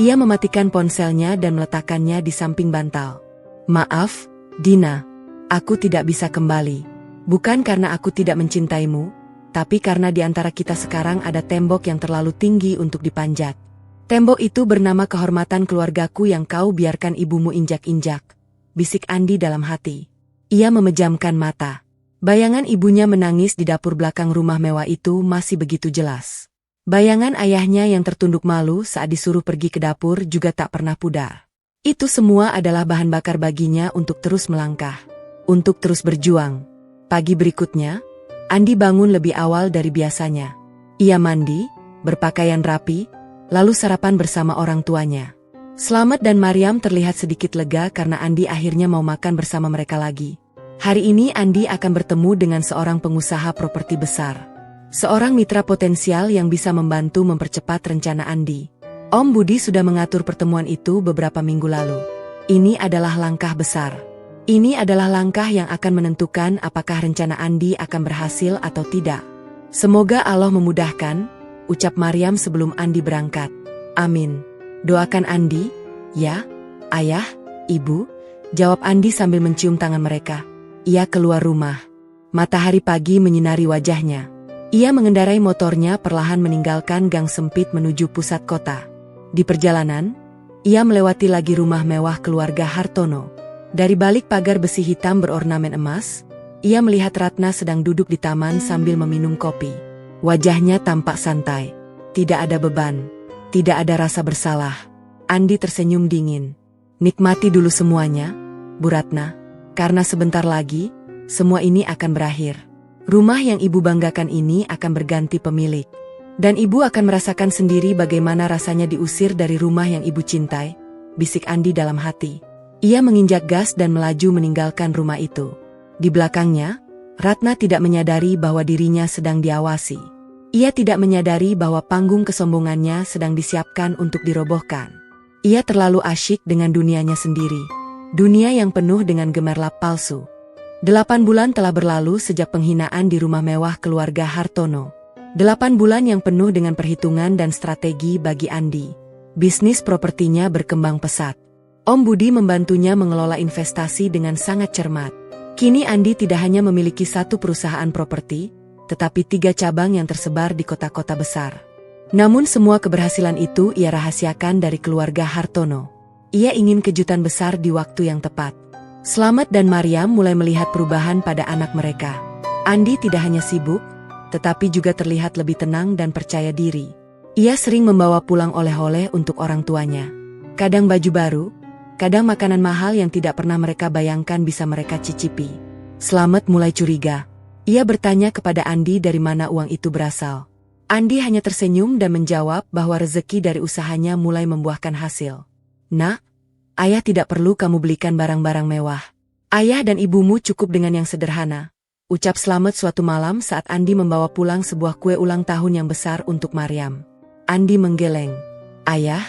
Ia mematikan ponselnya dan meletakkannya di samping bantal. Maaf, Dina, aku tidak bisa kembali. Bukan karena aku tidak mencintaimu, tapi karena di antara kita sekarang ada tembok yang terlalu tinggi untuk dipanjat. Tembok itu bernama kehormatan keluargaku yang kau biarkan ibumu injak-injak, bisik Andi dalam hati. Ia memejamkan mata. Bayangan ibunya menangis di dapur belakang rumah mewah itu masih begitu jelas. Bayangan ayahnya yang tertunduk malu saat disuruh pergi ke dapur juga tak pernah pudar. Itu semua adalah bahan bakar baginya untuk terus melangkah, untuk terus berjuang. Pagi berikutnya, Andi bangun lebih awal dari biasanya. Ia mandi, berpakaian rapi, lalu sarapan bersama orang tuanya. Slamet dan Mariam terlihat sedikit lega karena Andi akhirnya mau makan bersama mereka lagi. Hari ini Andi akan bertemu dengan seorang pengusaha properti besar. Seorang mitra potensial yang bisa membantu mempercepat rencana Andi. Om Budi sudah mengatur pertemuan itu beberapa minggu lalu. Ini adalah langkah besar. Ini adalah langkah yang akan menentukan apakah rencana Andi akan berhasil atau tidak. Semoga Allah memudahkan, ucap Mariam sebelum Andi berangkat. Amin. Doakan Andi, ya, ayah, ibu, jawab Andi sambil mencium tangan mereka. Ia keluar rumah. Matahari pagi menyinari wajahnya. Ia mengendarai motornya perlahan meninggalkan gang sempit menuju pusat kota. Di perjalanan, ia melewati lagi rumah mewah keluarga Hartono. Dari balik pagar besi hitam berornamen emas, ia melihat Ratna sedang duduk di taman sambil meminum kopi. Wajahnya tampak santai. Tidak ada beban. Tidak ada rasa bersalah. Andi tersenyum dingin. Nikmati dulu semuanya, Bu Ratna. Karena sebentar lagi, semua ini akan berakhir. Rumah yang ibu banggakan ini akan berganti pemilik. Dan ibu akan merasakan sendiri bagaimana rasanya diusir dari rumah yang ibu cintai, bisik Andi dalam hati. Ia menginjak gas dan melaju meninggalkan rumah itu. Di belakangnya, Ratna tidak menyadari bahwa dirinya sedang diawasi. Ia tidak menyadari bahwa panggung kesombongannya sedang disiapkan untuk dirobohkan. Ia terlalu asyik dengan dunianya sendiri. Dunia yang penuh dengan gemerlap palsu. 8 bulan telah berlalu sejak penghinaan di rumah mewah keluarga Hartono. 8 bulan yang penuh dengan perhitungan dan strategi bagi Andi. Bisnis propertinya berkembang pesat. Om Budi membantunya mengelola investasi dengan sangat cermat. Kini Andi tidak hanya memiliki satu perusahaan properti, tetapi 3 cabang yang tersebar di kota-kota besar. Namun semua keberhasilan itu ia rahasiakan dari keluarga Hartono. Ia ingin kejutan besar di waktu yang tepat. Slamet dan Mariam mulai melihat perubahan pada anak mereka. Andi tidak hanya sibuk, tetapi juga terlihat lebih tenang dan percaya diri. Ia sering membawa pulang oleh-oleh untuk orang tuanya. Kadang baju baru, kadang makanan mahal yang tidak pernah mereka bayangkan bisa mereka cicipi. Slamet mulai curiga. Ia bertanya kepada Andi dari mana uang itu berasal. Andi hanya tersenyum dan menjawab bahwa rezeki dari usahanya mulai membuahkan hasil. Nak, Ayah tidak perlu kamu belikan barang-barang mewah. Ayah dan ibumu cukup dengan yang sederhana. Ucap Slamet suatu malam saat Andi membawa pulang sebuah kue ulang tahun yang besar untuk Maryam. Andi menggeleng. Ayah,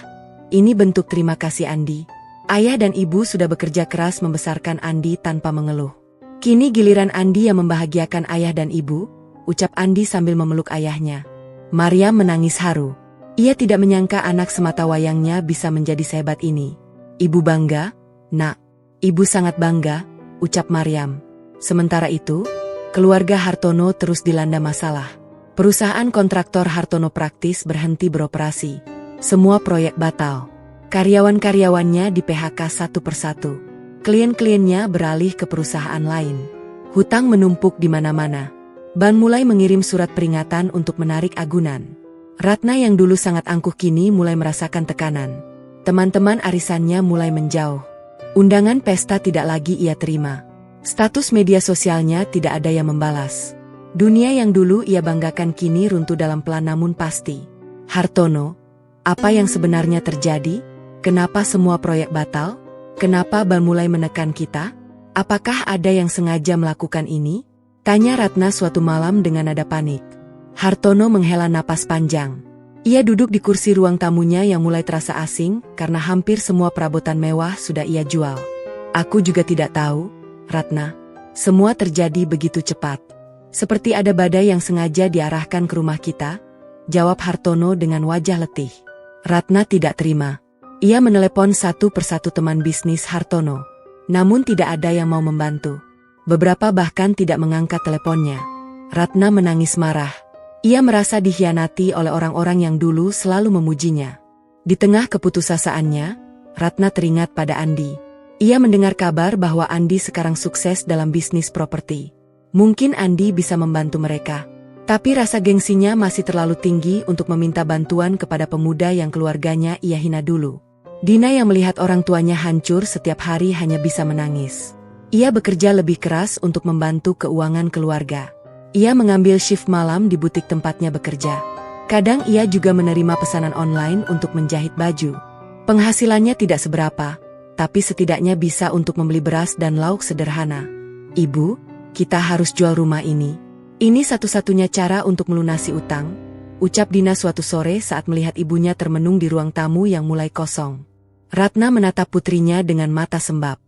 ini bentuk terima kasih Andi. Ayah dan ibu sudah bekerja keras membesarkan Andi tanpa mengeluh. Kini giliran Andi yang membahagiakan ayah dan ibu, ucap Andi sambil memeluk ayahnya. Maryam menangis haru. Ia tidak menyangka anak semata wayangnya bisa menjadi sehebat ini. Ibu bangga, nak. Ibu sangat bangga, ucap Maryam. Sementara itu, keluarga Hartono terus dilanda masalah. Perusahaan kontraktor Hartono Praktis berhenti beroperasi. Semua proyek batal. Karyawan-karyawannya di PHK satu persatu. Klien-kliennya beralih ke perusahaan lain. Hutang menumpuk di mana-mana. Bank mulai mengirim surat peringatan untuk menarik agunan. Ratna yang dulu sangat angkuh kini mulai merasakan tekanan. Teman-teman arisannya mulai menjauh. Undangan pesta tidak lagi ia terima. Status media sosialnya tidak ada yang membalas. Dunia yang dulu ia banggakan kini runtuh dalam pelan namun pasti. Hartono, apa yang sebenarnya terjadi? Kenapa semua proyek batal? Kenapa bank mulai menekan kita? Apakah ada yang sengaja melakukan ini? Tanya Ratna suatu malam dengan nada panik. Hartono menghela napas panjang. Ia duduk di kursi ruang tamunya yang mulai terasa asing karena hampir semua perabotan mewah sudah ia jual. Aku juga tidak tahu, Ratna. Semua terjadi begitu cepat. Seperti ada badai yang sengaja diarahkan ke rumah kita, jawab Hartono dengan wajah letih. Ratna tidak terima. Ia menelepon satu persatu teman bisnis Hartono. Namun tidak ada yang mau membantu. Beberapa bahkan tidak mengangkat teleponnya. Ratna menangis marah. Ia merasa dikhianati oleh orang-orang yang dulu selalu memujinya. Di tengah keputusasaannya, Ratna teringat pada Andi. Ia mendengar kabar bahwa Andi sekarang sukses dalam bisnis properti. Mungkin Andi bisa membantu mereka. Tapi rasa gengsinya masih terlalu tinggi untuk meminta bantuan kepada pemuda yang keluarganya ia hina dulu. Dina yang melihat orang tuanya hancur setiap hari hanya bisa menangis. Ia bekerja lebih keras untuk membantu keuangan keluarga. Ia mengambil shift malam di butik tempatnya bekerja. Kadang ia juga menerima pesanan online untuk menjahit baju. Penghasilannya tidak seberapa, tapi setidaknya bisa untuk membeli beras dan lauk sederhana. Ibu, kita harus jual rumah ini. Ini satu-satunya cara untuk melunasi utang, ucap Dina suatu sore saat melihat ibunya termenung di ruang tamu yang mulai kosong. Ratna menatap putrinya dengan mata sembab.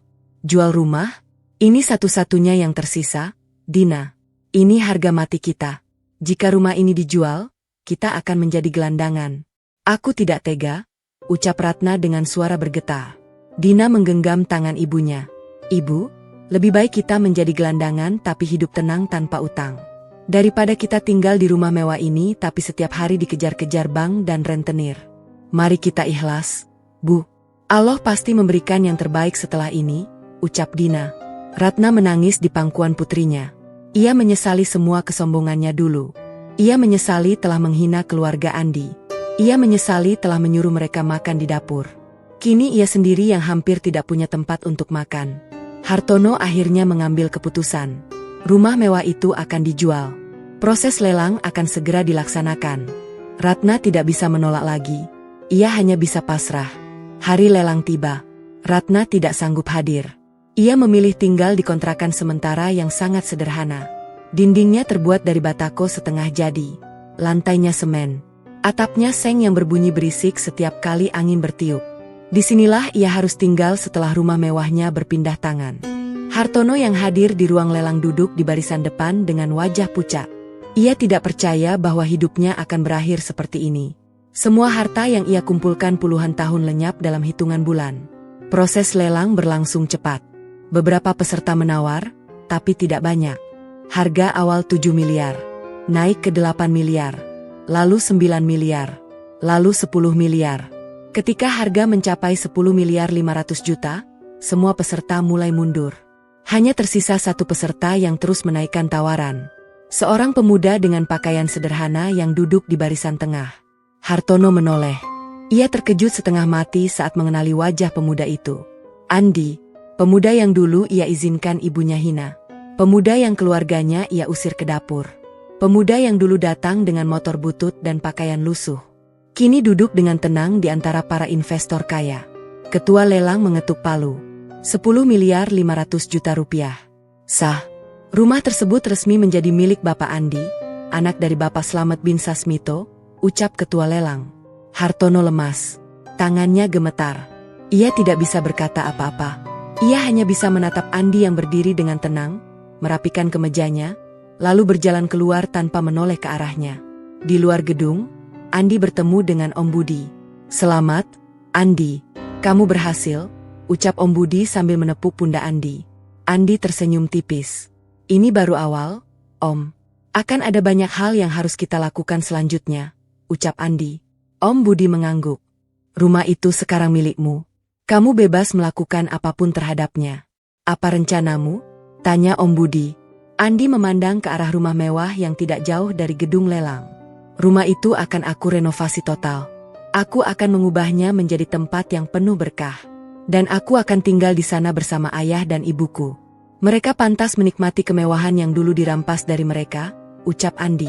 Jual rumah? Ini satu-satunya yang tersisa, Dina. Ini harga mati kita. Jika rumah ini dijual, kita akan menjadi gelandangan. Aku tidak tega, ucap Ratna dengan suara bergetar. Dina menggenggam tangan ibunya. Ibu, lebih baik kita menjadi gelandangan tapi hidup tenang tanpa utang. Daripada kita tinggal di rumah mewah ini tapi setiap hari dikejar-kejar bank dan rentenir. Mari kita ikhlas, Bu. Allah pasti memberikan yang terbaik setelah ini, ucap Dina. Ratna menangis di pangkuan putrinya. Ia menyesali semua kesombongannya dulu. Ia menyesali telah menghina keluarga Andi. Ia menyesali telah menyuruh mereka makan di dapur. Kini ia sendiri yang hampir tidak punya tempat untuk makan. Hartono akhirnya mengambil keputusan. Rumah mewah itu akan dijual. Proses lelang akan segera dilaksanakan. Ratna tidak bisa menolak lagi. Ia hanya bisa pasrah. Hari lelang tiba. Ratna tidak sanggup hadir. Ia memilih tinggal di kontrakan sementara yang sangat sederhana. Dindingnya terbuat dari batako setengah jadi. Lantainya semen. Atapnya seng yang berbunyi berisik setiap kali angin bertiup. Disinilah ia harus tinggal setelah rumah mewahnya berpindah tangan. Hartono yang hadir di ruang lelang duduk di barisan depan dengan wajah pucat. Ia tidak percaya bahwa hidupnya akan berakhir seperti ini. Semua harta yang ia kumpulkan puluhan tahun lenyap dalam hitungan bulan. Proses lelang berlangsung cepat. Beberapa peserta menawar, tapi tidak banyak. Harga awal 7 miliar, naik ke 8 miliar, lalu 9 miliar, lalu 10 miliar. Ketika harga mencapai 10 miliar 500 juta, semua peserta mulai mundur. Hanya tersisa satu peserta yang terus menaikkan tawaran. Seorang pemuda dengan pakaian sederhana yang duduk di barisan tengah. Hartono menoleh. Ia terkejut setengah mati saat mengenali wajah pemuda itu. Andi. Pemuda yang dulu ia izinkan ibunya hina. Pemuda yang keluarganya ia usir ke dapur. Pemuda yang dulu datang dengan motor butut dan pakaian lusuh. Kini duduk dengan tenang di antara para investor kaya. Ketua lelang mengetuk palu. 10.500.000.000 rupiah. Sah. Rumah tersebut resmi menjadi milik Bapak Andi, anak dari Bapak Slamet bin Sasmito, ucap ketua lelang. Hartono lemas. Tangannya gemetar. Ia tidak bisa berkata apa-apa. Ia hanya bisa menatap Andi yang berdiri dengan tenang, merapikan kemejanya, lalu berjalan keluar tanpa menoleh ke arahnya. Di luar gedung, Andi bertemu dengan Om Budi. Selamat, Andi. Kamu berhasil, ucap Om Budi sambil menepuk pundak Andi. Andi tersenyum tipis. Ini baru awal, Om. Akan ada banyak hal yang harus kita lakukan selanjutnya, ucap Andi. Om Budi mengangguk. Rumah itu sekarang milikmu. Kamu bebas melakukan apapun terhadapnya. Apa rencanamu? Tanya Om Budi. Andi memandang ke arah rumah mewah yang tidak jauh dari gedung lelang. Rumah itu akan aku renovasi total. Aku akan mengubahnya menjadi tempat yang penuh berkah. Dan aku akan tinggal di sana bersama ayah dan ibuku. Mereka pantas menikmati kemewahan yang dulu dirampas dari mereka, ucap Andi.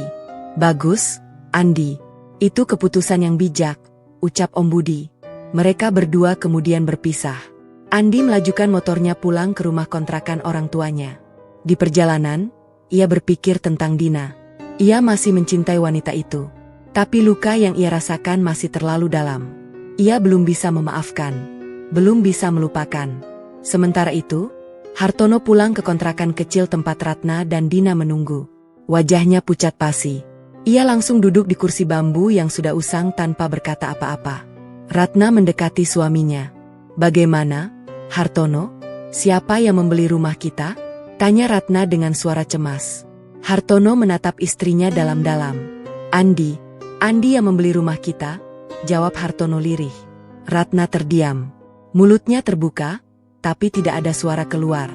Bagus, Andi. Itu keputusan yang bijak, ucap Om Budi. Mereka berdua kemudian berpisah. Andi melajukan motornya pulang ke rumah kontrakan orang tuanya. Di perjalanan, ia berpikir tentang Dina. Ia masih mencintai wanita itu. Tapi luka yang ia rasakan masih terlalu dalam. Ia belum bisa memaafkan. Belum bisa melupakan. Sementara itu, Hartono pulang ke kontrakan kecil tempat Ratna dan Dina menunggu. Wajahnya pucat pasi. Ia langsung duduk di kursi bambu yang sudah usang tanpa berkata apa-apa. Ratna mendekati suaminya. Bagaimana, Hartono? Siapa yang membeli rumah kita? Tanya Ratna dengan suara cemas. Hartono menatap istrinya dalam-dalam. Andi yang membeli rumah kita, jawab Hartono lirih. Ratna terdiam. Mulutnya terbuka, tapi tidak ada suara keluar.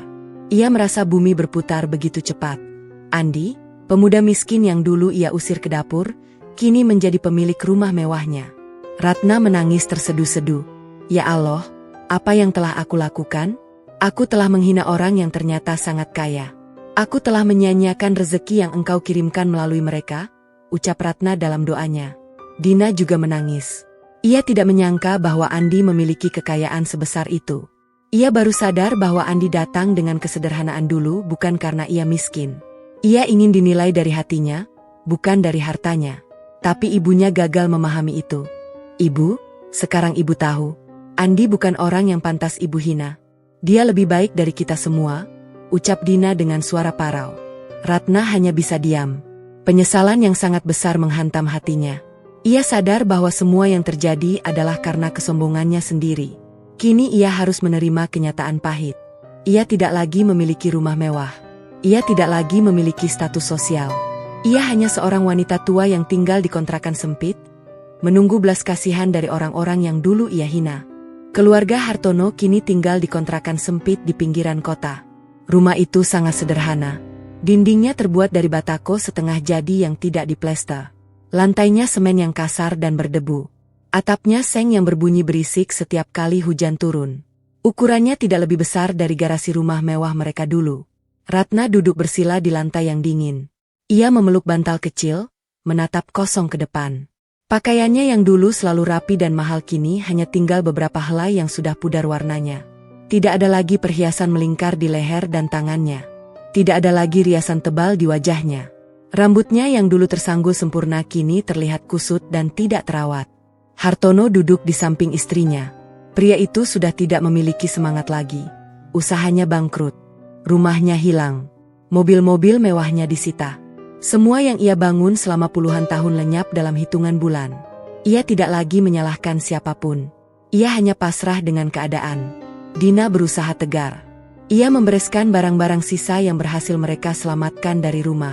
Ia merasa bumi berputar begitu cepat. Andi, pemuda miskin yang dulu ia usir ke dapur, kini menjadi pemilik rumah mewahnya. Ratna menangis terseduh-seduh. Ya Allah, apa yang telah aku lakukan? Aku telah menghina orang yang ternyata sangat kaya. Aku telah menyia-nyiakan rezeki yang engkau kirimkan melalui mereka, ucap Ratna dalam doanya. Dina juga menangis. Ia tidak menyangka bahwa Andi memiliki kekayaan sebesar itu. Ia baru sadar bahwa Andi datang dengan kesederhanaan dulu bukan karena ia miskin. Ia ingin dinilai dari hatinya, bukan dari hartanya. Tapi ibunya gagal memahami itu. Ibu, sekarang ibu tahu, Andi bukan orang yang pantas ibu hina. Dia lebih baik dari kita semua, ucap Dina dengan suara parau. Ratna hanya bisa diam. Penyesalan yang sangat besar menghantam hatinya. Ia sadar bahwa semua yang terjadi adalah karena kesombongannya sendiri. Kini ia harus menerima kenyataan pahit. Ia tidak lagi memiliki rumah mewah. Ia tidak lagi memiliki status sosial. Ia hanya seorang wanita tua yang tinggal di kontrakan sempit, menunggu belas kasihan dari orang-orang yang dulu ia hina. Keluarga Hartono kini tinggal di kontrakan sempit di pinggiran kota. Rumah itu sangat sederhana. Dindingnya terbuat dari batako setengah jadi yang tidak diplester. Lantainya semen yang kasar dan berdebu. Atapnya seng yang berbunyi berisik setiap kali hujan turun. Ukurannya tidak lebih besar dari garasi rumah mewah mereka dulu. Ratna duduk bersila di lantai yang dingin. Ia memeluk bantal kecil, menatap kosong ke depan. Pakaiannya yang dulu selalu rapi dan mahal kini hanya tinggal beberapa helai yang sudah pudar warnanya. Tidak ada lagi perhiasan melingkar di leher dan tangannya. Tidak ada lagi riasan tebal di wajahnya. Rambutnya yang dulu tersanggul sempurna kini terlihat kusut dan tidak terawat. Hartono duduk di samping istrinya. Pria itu sudah tidak memiliki semangat lagi. Usahanya bangkrut. Rumahnya hilang. Mobil-mobil mewahnya disita. Semua yang ia bangun selama puluhan tahun lenyap dalam hitungan bulan. Ia tidak lagi menyalahkan siapapun. Ia hanya pasrah dengan keadaan. Dina berusaha tegar. Ia membereskan barang-barang sisa yang berhasil mereka selamatkan dari rumah.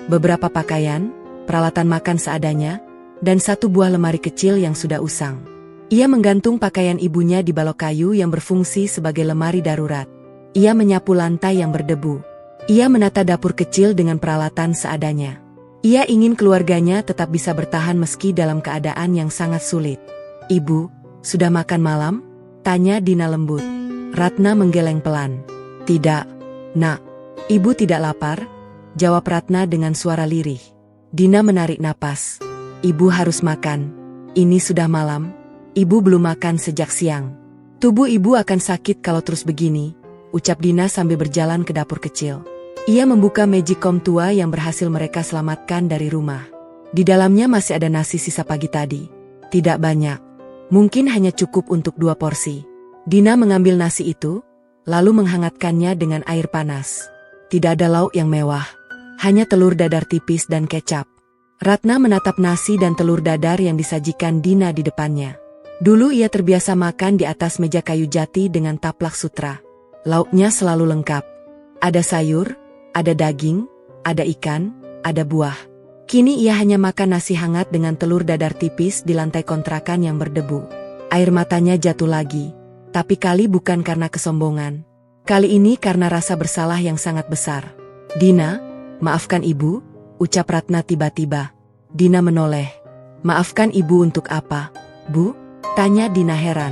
Beberapa pakaian, peralatan makan seadanya, dan satu buah lemari kecil yang sudah usang. Ia menggantung pakaian ibunya di balok kayu yang berfungsi sebagai lemari darurat. Ia menyapu lantai yang berdebu. Ia menata dapur kecil dengan peralatan seadanya. Ia ingin keluarganya tetap bisa bertahan meski dalam keadaan yang sangat sulit. Ibu, sudah makan malam? Tanya Dina lembut. Ratna menggeleng pelan. Tidak, nak. Ibu tidak lapar, jawab Ratna dengan suara lirih. Dina menarik napas. Ibu harus makan. Ini sudah malam. Ibu belum makan sejak siang. Tubuh ibu akan sakit kalau terus begini, ucap Dina sambil berjalan ke dapur kecil. Ia membuka magicom tua yang berhasil mereka selamatkan dari rumah. Di dalamnya masih ada nasi sisa pagi tadi. Tidak banyak. Mungkin hanya cukup untuk 2 porsi. Dina mengambil nasi itu, lalu menghangatkannya dengan air panas. Tidak ada lauk yang mewah. Hanya telur dadar tipis dan kecap. Ratna menatap nasi dan telur dadar yang disajikan Dina di depannya. Dulu ia terbiasa makan di atas meja kayu jati dengan taplak sutra. Lauknya selalu lengkap. Ada sayur, ada daging, ada ikan, ada buah. Kini ia hanya makan nasi hangat dengan telur dadar tipis di lantai kontrakan yang berdebu. Air matanya jatuh lagi. Tapi kali bukan karena kesombongan. Kali ini karena rasa bersalah yang sangat besar. Dina, maafkan ibu, ucap Ratna tiba-tiba. Dina menoleh. Maafkan ibu untuk apa, Bu? Tanya Dina heran.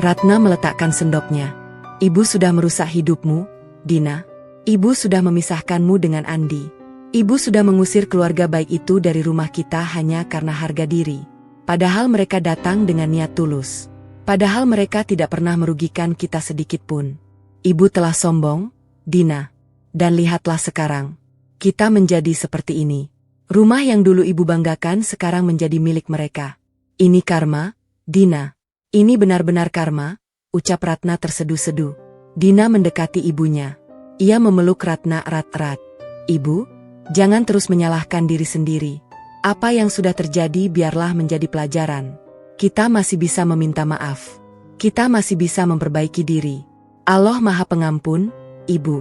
Ratna meletakkan sendoknya. Ibu sudah merusak hidupmu, Dina. Ibu sudah memisahkanmu dengan Andi. Ibu sudah mengusir keluarga baik itu dari rumah kita hanya karena harga diri. Padahal mereka datang dengan niat tulus. Padahal mereka tidak pernah merugikan kita sedikit pun. Ibu telah sombong, Dina. Dan lihatlah sekarang. Kita menjadi seperti ini. Rumah yang dulu ibu banggakan sekarang menjadi milik mereka. Ini karma, Dina. Ini benar-benar karma, ucap Ratna terseduh-seduh. Dina mendekati ibunya. Ia memeluk Ratna erat-erat. Ibu, jangan terus menyalahkan diri sendiri. Apa yang sudah terjadi biarlah menjadi pelajaran. Kita masih bisa meminta maaf. Kita masih bisa memperbaiki diri. Allah Maha Pengampun, Ibu.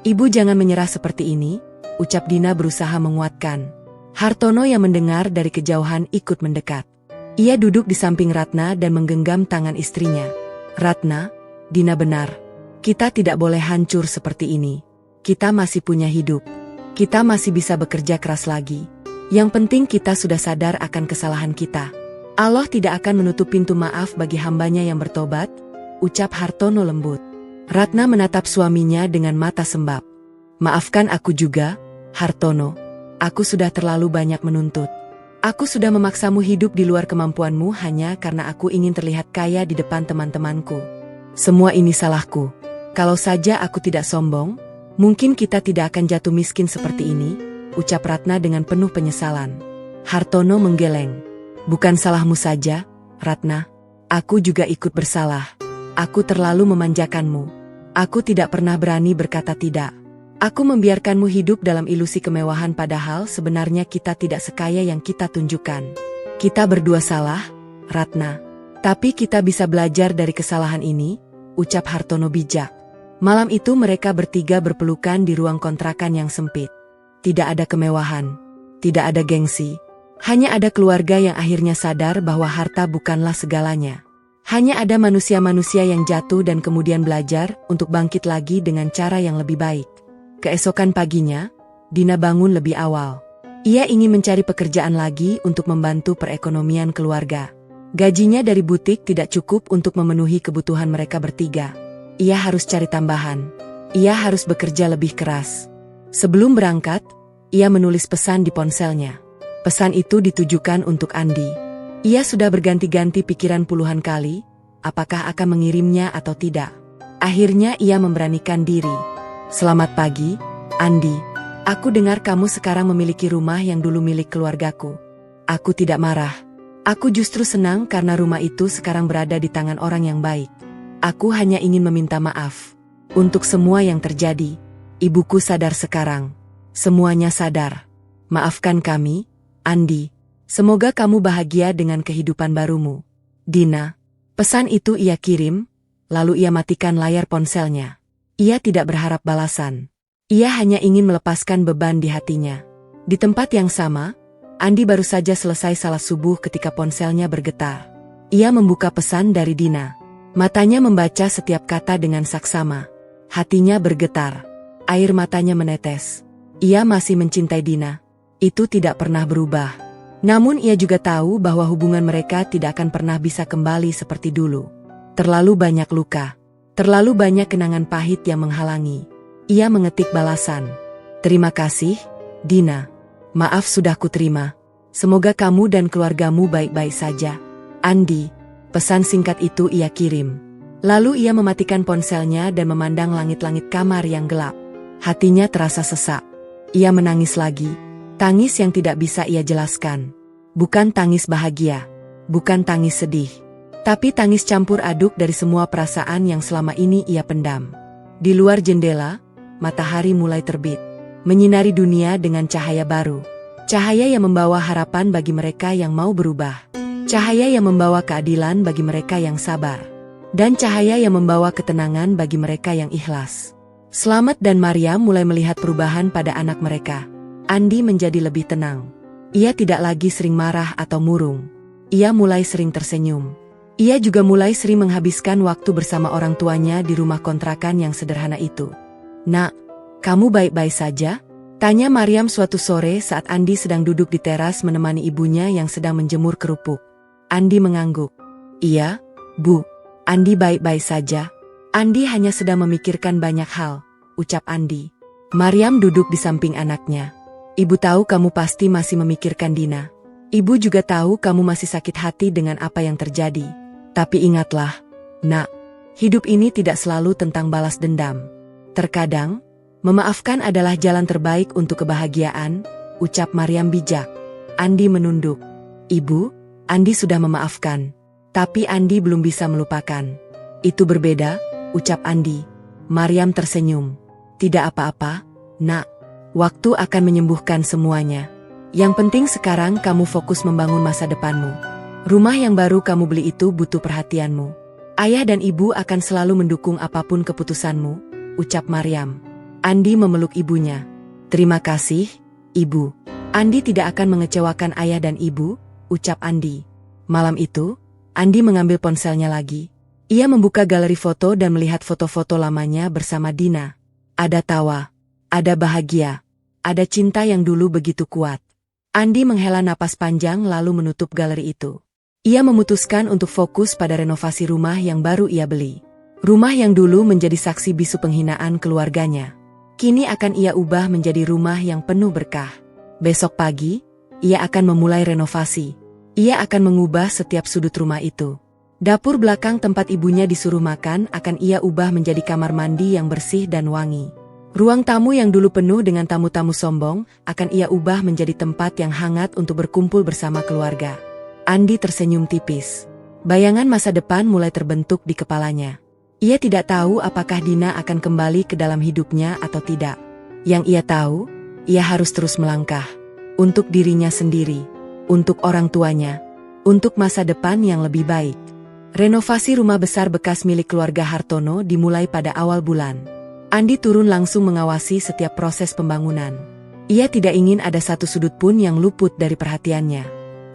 Ibu jangan menyerah seperti ini, ucap Dina berusaha menguatkan. Hartono yang mendengar dari kejauhan ikut mendekat. Ia duduk di samping Ratna dan menggenggam tangan istrinya. Ratna, Dina benar. Kita tidak boleh hancur seperti ini. Kita masih punya hidup. Kita masih bisa bekerja keras lagi. Yang penting kita sudah sadar akan kesalahan kita. Allah tidak akan menutup pintu maaf bagi hambanya yang bertobat, ucap Hartono lembut. Ratna menatap suaminya dengan mata sembab. Maafkan aku juga, Hartono. Aku sudah terlalu banyak menuntut. Aku sudah memaksamu hidup di luar kemampuanmu hanya karena aku ingin terlihat kaya di depan teman-temanku. Semua ini salahku. Kalau saja aku tidak sombong, mungkin kita tidak akan jatuh miskin seperti ini, ucap Ratna dengan penuh penyesalan. Hartono menggeleng. Bukan salahmu saja, Ratna. Aku juga ikut bersalah. Aku terlalu memanjakanmu. Aku tidak pernah berani berkata tidak. Aku membiarkanmu hidup dalam ilusi kemewahan padahal sebenarnya kita tidak sekaya yang kita tunjukkan. Kita berdua salah, Ratna. Tapi kita bisa belajar dari kesalahan ini, ucap Hartono bijak. Malam itu mereka bertiga berpelukan di ruang kontrakan yang sempit. Tidak ada kemewahan, tidak ada gengsi. Hanya ada keluarga yang akhirnya sadar bahwa harta bukanlah segalanya. Hanya ada manusia-manusia yang jatuh dan kemudian belajar untuk bangkit lagi dengan cara yang lebih baik. Keesokan paginya, Dina bangun lebih awal. Ia ingin mencari pekerjaan lagi untuk membantu perekonomian keluarga. Gajinya dari butik tidak cukup untuk memenuhi kebutuhan mereka bertiga. Ia harus cari tambahan. Ia harus bekerja lebih keras. Sebelum berangkat, ia menulis pesan di ponselnya. Pesan itu ditujukan untuk Andi. Ia sudah berganti-ganti pikiran puluhan kali, apakah akan mengirimnya atau tidak. Akhirnya ia memberanikan diri. Selamat pagi, Andi. Aku dengar kamu sekarang memiliki rumah yang dulu milik keluargaku. Aku tidak marah. Aku justru senang karena rumah itu sekarang berada di tangan orang yang baik. Aku hanya ingin meminta maaf. Untuk semua yang terjadi, ibuku sadar sekarang. Semuanya sadar. Maafkan kami, Andi. Semoga kamu bahagia dengan kehidupan barumu. Dina. Pesan itu ia kirim, lalu ia matikan layar ponselnya. Ia tidak berharap balasan. Ia hanya ingin melepaskan beban di hatinya. Di tempat yang sama, Andi baru saja selesai salat subuh ketika ponselnya bergetar. Ia membuka pesan dari Dina. Matanya membaca setiap kata dengan saksama. Hatinya bergetar. Air matanya menetes. Ia masih mencintai Dina. Itu tidak pernah berubah. Namun ia juga tahu bahwa hubungan mereka tidak akan pernah bisa kembali seperti dulu. Terlalu banyak luka. Terlalu banyak kenangan pahit yang menghalangi. Ia mengetik balasan. Terima kasih, Dina. Maaf sudah kuterima. Semoga kamu dan keluargamu baik-baik saja. Andi. Pesan singkat itu ia kirim. Lalu ia mematikan ponselnya dan memandang langit-langit kamar yang gelap. Hatinya terasa sesak. Ia menangis lagi. Tangis yang tidak bisa ia jelaskan. Bukan tangis bahagia. Bukan tangis sedih. Tapi tangis campur aduk dari semua perasaan yang selama ini ia pendam. Di luar jendela, matahari mulai terbit. Menyinari dunia dengan cahaya baru. Cahaya yang membawa harapan bagi mereka yang mau berubah. Cahaya yang membawa keadilan bagi mereka yang sabar. Dan cahaya yang membawa ketenangan bagi mereka yang ikhlas. Slamet dan Maryam mulai melihat perubahan pada anak mereka. Andi menjadi lebih tenang. Ia tidak lagi sering marah atau murung. Ia mulai sering tersenyum. Ia juga mulai sering menghabiskan waktu bersama orang tuanya di rumah kontrakan yang sederhana itu. "Nak, kamu baik-baik saja?" tanya Maryam suatu sore saat Andi sedang duduk di teras menemani ibunya yang sedang menjemur kerupuk. Andi mengangguk. "Iya, Bu. Andi baik-baik saja. Andi hanya sedang memikirkan banyak hal," ucap Andi. Maryam duduk di samping anaknya. "Ibu tahu kamu pasti masih memikirkan Dina. Ibu juga tahu kamu masih sakit hati dengan apa yang terjadi. Tapi ingatlah, Nak, hidup ini tidak selalu tentang balas dendam. Terkadang, memaafkan adalah jalan terbaik untuk kebahagiaan," ucap Maryam bijak. Andi menunduk. "Ibu, Andi sudah memaafkan. Tapi Andi belum bisa melupakan." "Itu berbeda," ucap Andi. Maryam tersenyum. "Tidak apa-apa, Nak. Waktu akan menyembuhkan semuanya. Yang penting sekarang kamu fokus membangun masa depanmu. Rumah yang baru kamu beli itu butuh perhatianmu. Ayah dan ibu akan selalu mendukung apapun keputusanmu," ucap Maryam. Andi memeluk ibunya. "Terima kasih, Ibu. Andi tidak akan mengecewakan ayah dan ibu," ucap Andi. Malam itu, Andi mengambil ponselnya lagi. Ia membuka galeri foto dan melihat foto-foto lamanya bersama Dina. Ada tawa, ada bahagia, ada cinta yang dulu begitu kuat. Andi menghela napas panjang lalu menutup galeri itu. Ia memutuskan untuk fokus pada renovasi rumah yang baru ia beli. Rumah yang dulu menjadi saksi bisu penghinaan keluarganya. Kini akan ia ubah menjadi rumah yang penuh berkah. Besok pagi, ia akan memulai renovasi. Ia akan mengubah setiap sudut rumah itu. Dapur belakang tempat ibunya disuruh makan akan ia ubah menjadi kamar mandi yang bersih dan wangi. Ruang tamu yang dulu penuh dengan tamu-tamu sombong akan ia ubah menjadi tempat yang hangat untuk berkumpul bersama keluarga. Andi tersenyum tipis. Bayangan masa depan mulai terbentuk di kepalanya. Ia tidak tahu apakah Dina akan kembali ke dalam hidupnya atau tidak. Yang ia tahu, ia harus terus melangkah. Untuk dirinya sendiri. Untuk orang tuanya, untuk masa depan yang lebih baik. Renovasi rumah besar bekas milik keluarga Hartono dimulai pada awal bulan. Andi turun langsung mengawasi setiap proses pembangunan. Ia tidak ingin ada satu sudut pun yang luput dari perhatiannya.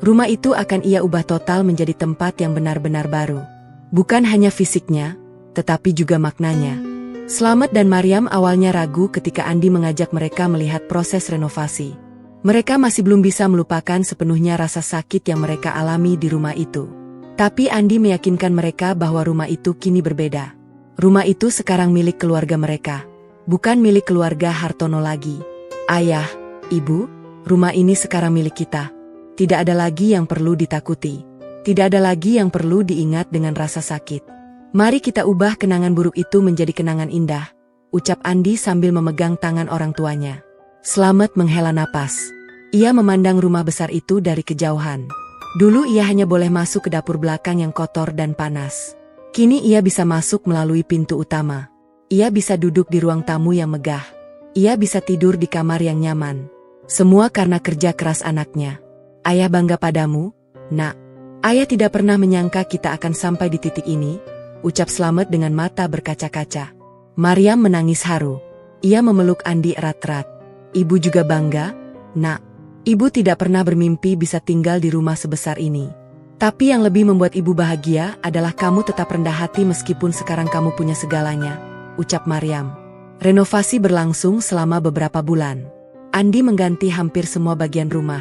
Rumah itu akan ia ubah total menjadi tempat yang benar-benar baru. Bukan hanya fisiknya, tetapi juga maknanya. Slamet dan Maryam awalnya ragu ketika Andi mengajak mereka melihat proses renovasi. Mereka masih belum bisa melupakan sepenuhnya rasa sakit yang mereka alami di rumah itu. Tapi Andi meyakinkan mereka bahwa rumah itu kini berbeda. Rumah itu sekarang milik keluarga mereka. Bukan milik keluarga Hartono lagi. "Ayah, Ibu, rumah ini sekarang milik kita. Tidak ada lagi yang perlu ditakuti. Tidak ada lagi yang perlu diingat dengan rasa sakit. Mari kita ubah kenangan buruk itu menjadi kenangan indah," ucap Andi sambil memegang tangan orang tuanya. Slamet menghela napas. Ia memandang rumah besar itu dari kejauhan. Dulu ia hanya boleh masuk ke dapur belakang yang kotor dan panas. Kini ia bisa masuk melalui pintu utama. Ia bisa duduk di ruang tamu yang megah. Ia bisa tidur di kamar yang nyaman. Semua karena kerja keras anaknya. "Ayah bangga padamu, Nak. Ayah tidak pernah menyangka kita akan sampai di titik ini," ucap Slamet dengan mata berkaca-kaca. Maryam menangis haru. Ia memeluk Andi erat-erat. "Ibu juga bangga, Nak. Ibu tidak pernah bermimpi bisa tinggal di rumah sebesar ini. Tapi yang lebih membuat ibu bahagia adalah kamu tetap rendah hati meskipun sekarang kamu punya segalanya," ucap Maryam. Renovasi berlangsung selama beberapa bulan. Andi mengganti hampir semua bagian rumah.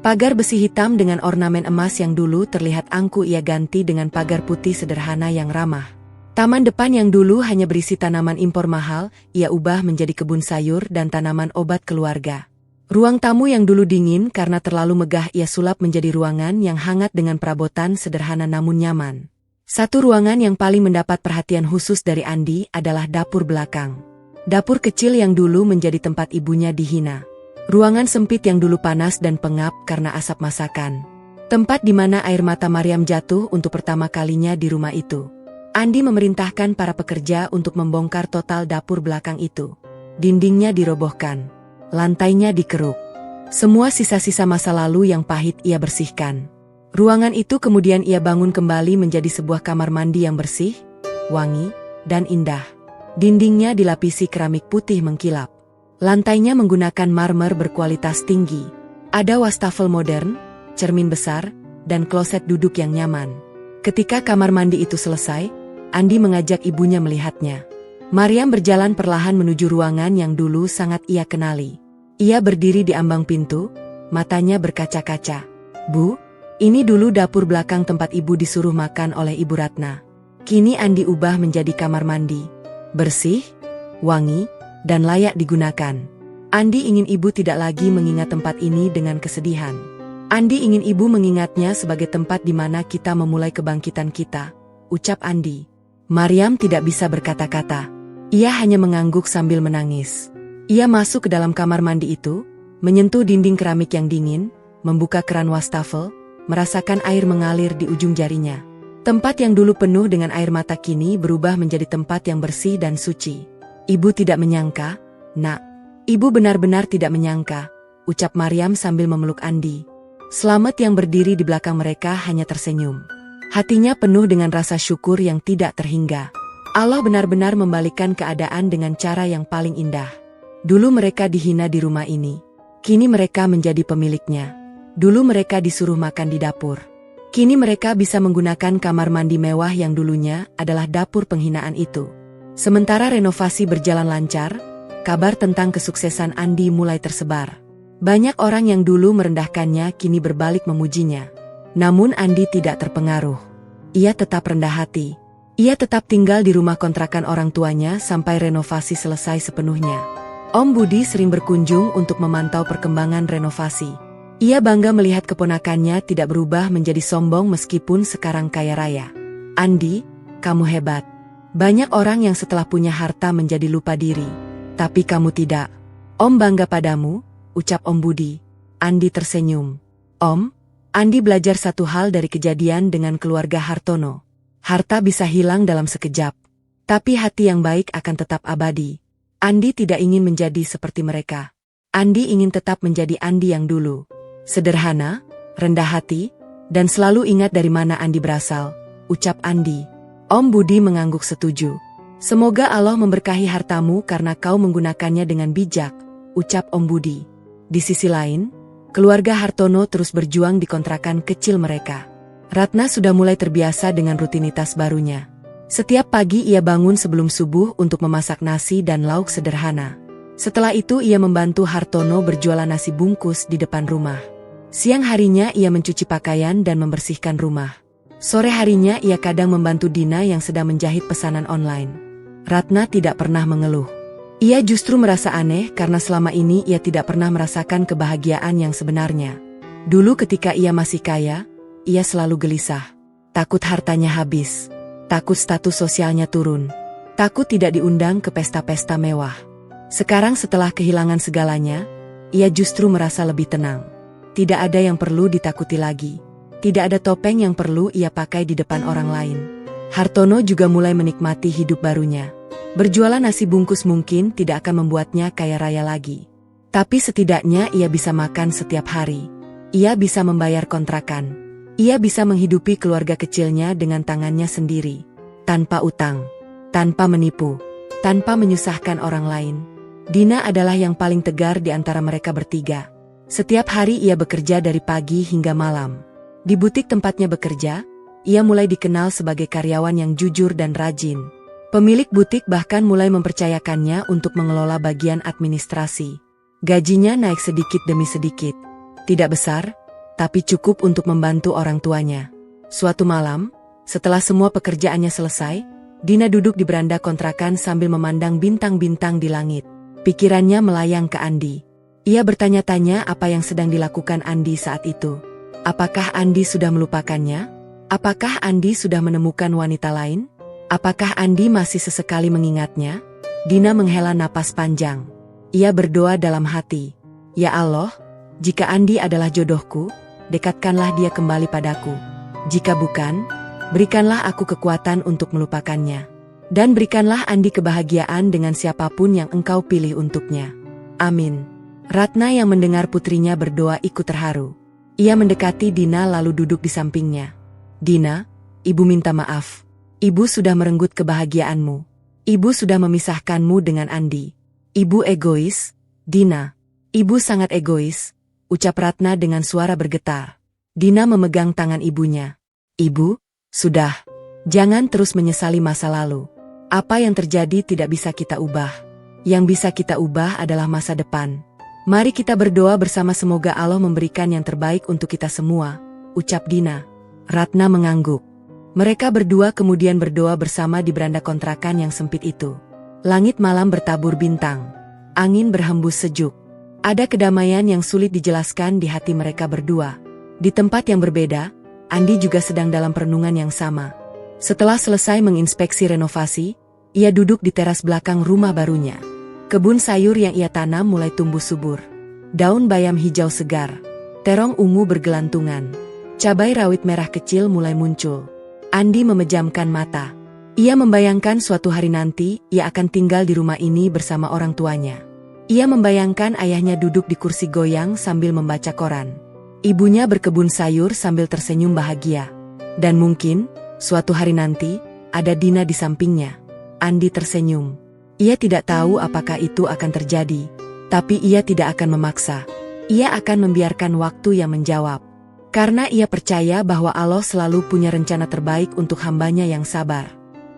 Pagar besi hitam dengan ornamen emas yang dulu terlihat angkuh ia ganti dengan pagar putih sederhana yang ramah. Taman depan yang dulu hanya berisi tanaman impor mahal, ia ubah menjadi kebun sayur dan tanaman obat keluarga. Ruang tamu yang dulu dingin karena terlalu megah ia sulap menjadi ruangan yang hangat dengan perabotan sederhana namun nyaman. Satu ruangan yang paling mendapat perhatian khusus dari Andi adalah dapur belakang. Dapur kecil yang dulu menjadi tempat ibunya dihina. Ruangan sempit yang dulu panas dan pengap karena asap masakan. Tempat di mana air mata Maryam jatuh untuk pertama kalinya di rumah itu. Andi memerintahkan para pekerja untuk membongkar total dapur belakang itu. Dindingnya dirobohkan. Lantainya dikeruk. Semua sisa-sisa masa lalu yang pahit ia bersihkan. Ruangan itu kemudian ia bangun kembali menjadi sebuah kamar mandi yang bersih, wangi, dan indah. Dindingnya dilapisi keramik putih mengkilap. Lantainya menggunakan marmer berkualitas tinggi. Ada wastafel modern, cermin besar, dan kloset duduk yang nyaman. Ketika kamar mandi itu selesai, Andi mengajak ibunya melihatnya. Maryam berjalan perlahan menuju ruangan yang dulu sangat ia kenali. Ia berdiri di ambang pintu, matanya berkaca-kaca. "Bu, ini dulu dapur belakang tempat ibu disuruh makan oleh Ibu Ratna. Kini Andi ubah menjadi kamar mandi. Bersih, wangi, dan layak digunakan. Andi ingin ibu tidak lagi mengingat tempat ini dengan kesedihan. Andi ingin ibu mengingatnya sebagai tempat di mana kita memulai kebangkitan kita," ucap Andi. Maryam tidak bisa berkata-kata. Ia hanya mengangguk sambil menangis. Ia masuk ke dalam kamar mandi itu, menyentuh dinding keramik yang dingin, membuka keran wastafel, merasakan air mengalir di ujung jarinya. Tempat yang dulu penuh dengan air mata kini berubah menjadi tempat yang bersih dan suci. "Ibu tidak menyangka, Nak. Ibu benar-benar tidak menyangka," ucap Maryam sambil memeluk Andi. Slamet yang berdiri di belakang mereka hanya tersenyum. Hatinya penuh dengan rasa syukur yang tidak terhingga. Allah benar-benar membalikkan keadaan dengan cara yang paling indah. Dulu mereka dihina di rumah ini. Kini mereka menjadi pemiliknya. Dulu mereka disuruh makan di dapur. Kini mereka bisa menggunakan kamar mandi mewah yang dulunya adalah dapur penghinaan itu. Sementara renovasi berjalan lancar, kabar tentang kesuksesan Andi mulai tersebar. Banyak orang yang dulu merendahkannya kini berbalik memujinya. Namun Andi tidak terpengaruh. Ia tetap rendah hati. Ia tetap tinggal di rumah kontrakan orang tuanya sampai renovasi selesai sepenuhnya. Om Budi sering berkunjung untuk memantau perkembangan renovasi. Ia bangga melihat keponakannya tidak berubah menjadi sombong meskipun sekarang kaya raya. "Andi, kamu hebat. Banyak orang yang setelah punya harta menjadi lupa diri. Tapi kamu tidak. Om bangga padamu," ucap Om Budi. Andi tersenyum. "Om, Andi belajar satu hal dari kejadian dengan keluarga Hartono. Harta bisa hilang dalam sekejap. Tapi hati yang baik akan tetap abadi. Andi tidak ingin menjadi seperti mereka. Andi ingin tetap menjadi Andi yang dulu. Sederhana, rendah hati, dan selalu ingat dari mana Andi berasal," ucap Andi. Om Budi mengangguk setuju. "Semoga Allah memberkahi hartamu karena kau menggunakannya dengan bijak," ucap Om Budi. Di sisi lain, keluarga Hartono terus berjuang di kontrakan kecil mereka. Ratna sudah mulai terbiasa dengan rutinitas barunya. Setiap pagi ia bangun sebelum subuh untuk memasak nasi dan lauk sederhana. Setelah itu ia membantu Hartono berjualan nasi bungkus di depan rumah. Siang harinya ia mencuci pakaian dan membersihkan rumah. Sore harinya ia kadang membantu Dina yang sedang menjahit pesanan online. Ratna tidak pernah mengeluh. Ia justru merasa aneh karena selama ini ia tidak pernah merasakan kebahagiaan yang sebenarnya. Dulu ketika ia masih kaya, ia selalu gelisah. Takut hartanya habis. Takut status sosialnya turun. Takut tidak diundang ke pesta-pesta mewah. Sekarang setelah kehilangan segalanya, ia justru merasa lebih tenang. Tidak ada yang perlu ditakuti lagi. Tidak ada topeng yang perlu ia pakai di depan orang lain. Hartono juga mulai menikmati hidup barunya. Berjualan nasi bungkus mungkin tidak akan membuatnya kaya raya lagi. Tapi setidaknya ia bisa makan setiap hari. Ia bisa membayar kontrakan. Ia bisa menghidupi keluarga kecilnya dengan tangannya sendiri. Tanpa utang. Tanpa menipu. Tanpa menyusahkan orang lain. Dina adalah yang paling tegar di antara mereka bertiga. Setiap hari ia bekerja dari pagi hingga malam. Di butik tempatnya bekerja, ia mulai dikenal sebagai karyawan yang jujur dan rajin. Pemilik butik bahkan mulai mempercayakannya untuk mengelola bagian administrasi. Gajinya naik sedikit demi sedikit. Tidak besar, tapi cukup untuk membantu orang tuanya. Suatu malam, setelah semua pekerjaannya selesai, Dina duduk di beranda kontrakan sambil memandang bintang-bintang di langit. Pikirannya melayang ke Andi. Ia bertanya-tanya apa yang sedang dilakukan Andi saat itu. Apakah Andi sudah melupakannya? Apakah Andi sudah menemukan wanita lain? Apakah Andi masih sesekali mengingatnya? Dina menghela napas panjang. Ia berdoa dalam hati. Ya Allah, jika Andi adalah jodohku, dekatkanlah dia kembali padaku. Jika bukan, berikanlah aku kekuatan untuk melupakannya. Dan berikanlah Andi kebahagiaan dengan siapapun yang engkau pilih untuknya. Amin. Ratna yang mendengar putrinya berdoa ikut terharu. Ia mendekati Dina lalu duduk di sampingnya. Dina, ibu minta maaf. Ibu sudah merenggut kebahagiaanmu. Ibu sudah memisahkanmu dengan Andi. Ibu egois, Dina. Ibu sangat egois, ucap Ratna dengan suara bergetar. Dina memegang tangan ibunya. Ibu, sudah. Jangan terus menyesali masa lalu. Apa yang terjadi tidak bisa kita ubah. Yang bisa kita ubah adalah masa depan. Mari kita berdoa bersama semoga Allah memberikan yang terbaik untuk kita semua, ucap Dina. Ratna mengangguk. Mereka berdua kemudian berdoa bersama di beranda kontrakan yang sempit itu. Langit malam bertabur bintang. Angin berhembus sejuk. Ada kedamaian yang sulit dijelaskan di hati mereka berdua. Di tempat yang berbeda, Andi juga sedang dalam perenungan yang sama. Setelah selesai menginspeksi renovasi, ia duduk di teras belakang rumah barunya. Kebun sayur yang ia tanam mulai tumbuh subur. Daun bayam hijau segar. Terong ungu bergelantungan. Cabai rawit merah kecil mulai muncul. Andi memejamkan mata. Ia membayangkan suatu hari nanti, ia akan tinggal di rumah ini bersama orang tuanya. Ia membayangkan ayahnya duduk di kursi goyang sambil membaca koran. Ibunya berkebun sayur sambil tersenyum bahagia. Dan mungkin, suatu hari nanti, ada Dina di sampingnya. Andi tersenyum. Ia tidak tahu apakah itu akan terjadi. Tapi ia tidak akan memaksa. Ia akan membiarkan waktu yang menjawab. Karena ia percaya bahwa Allah selalu punya rencana terbaik untuk hambanya yang sabar.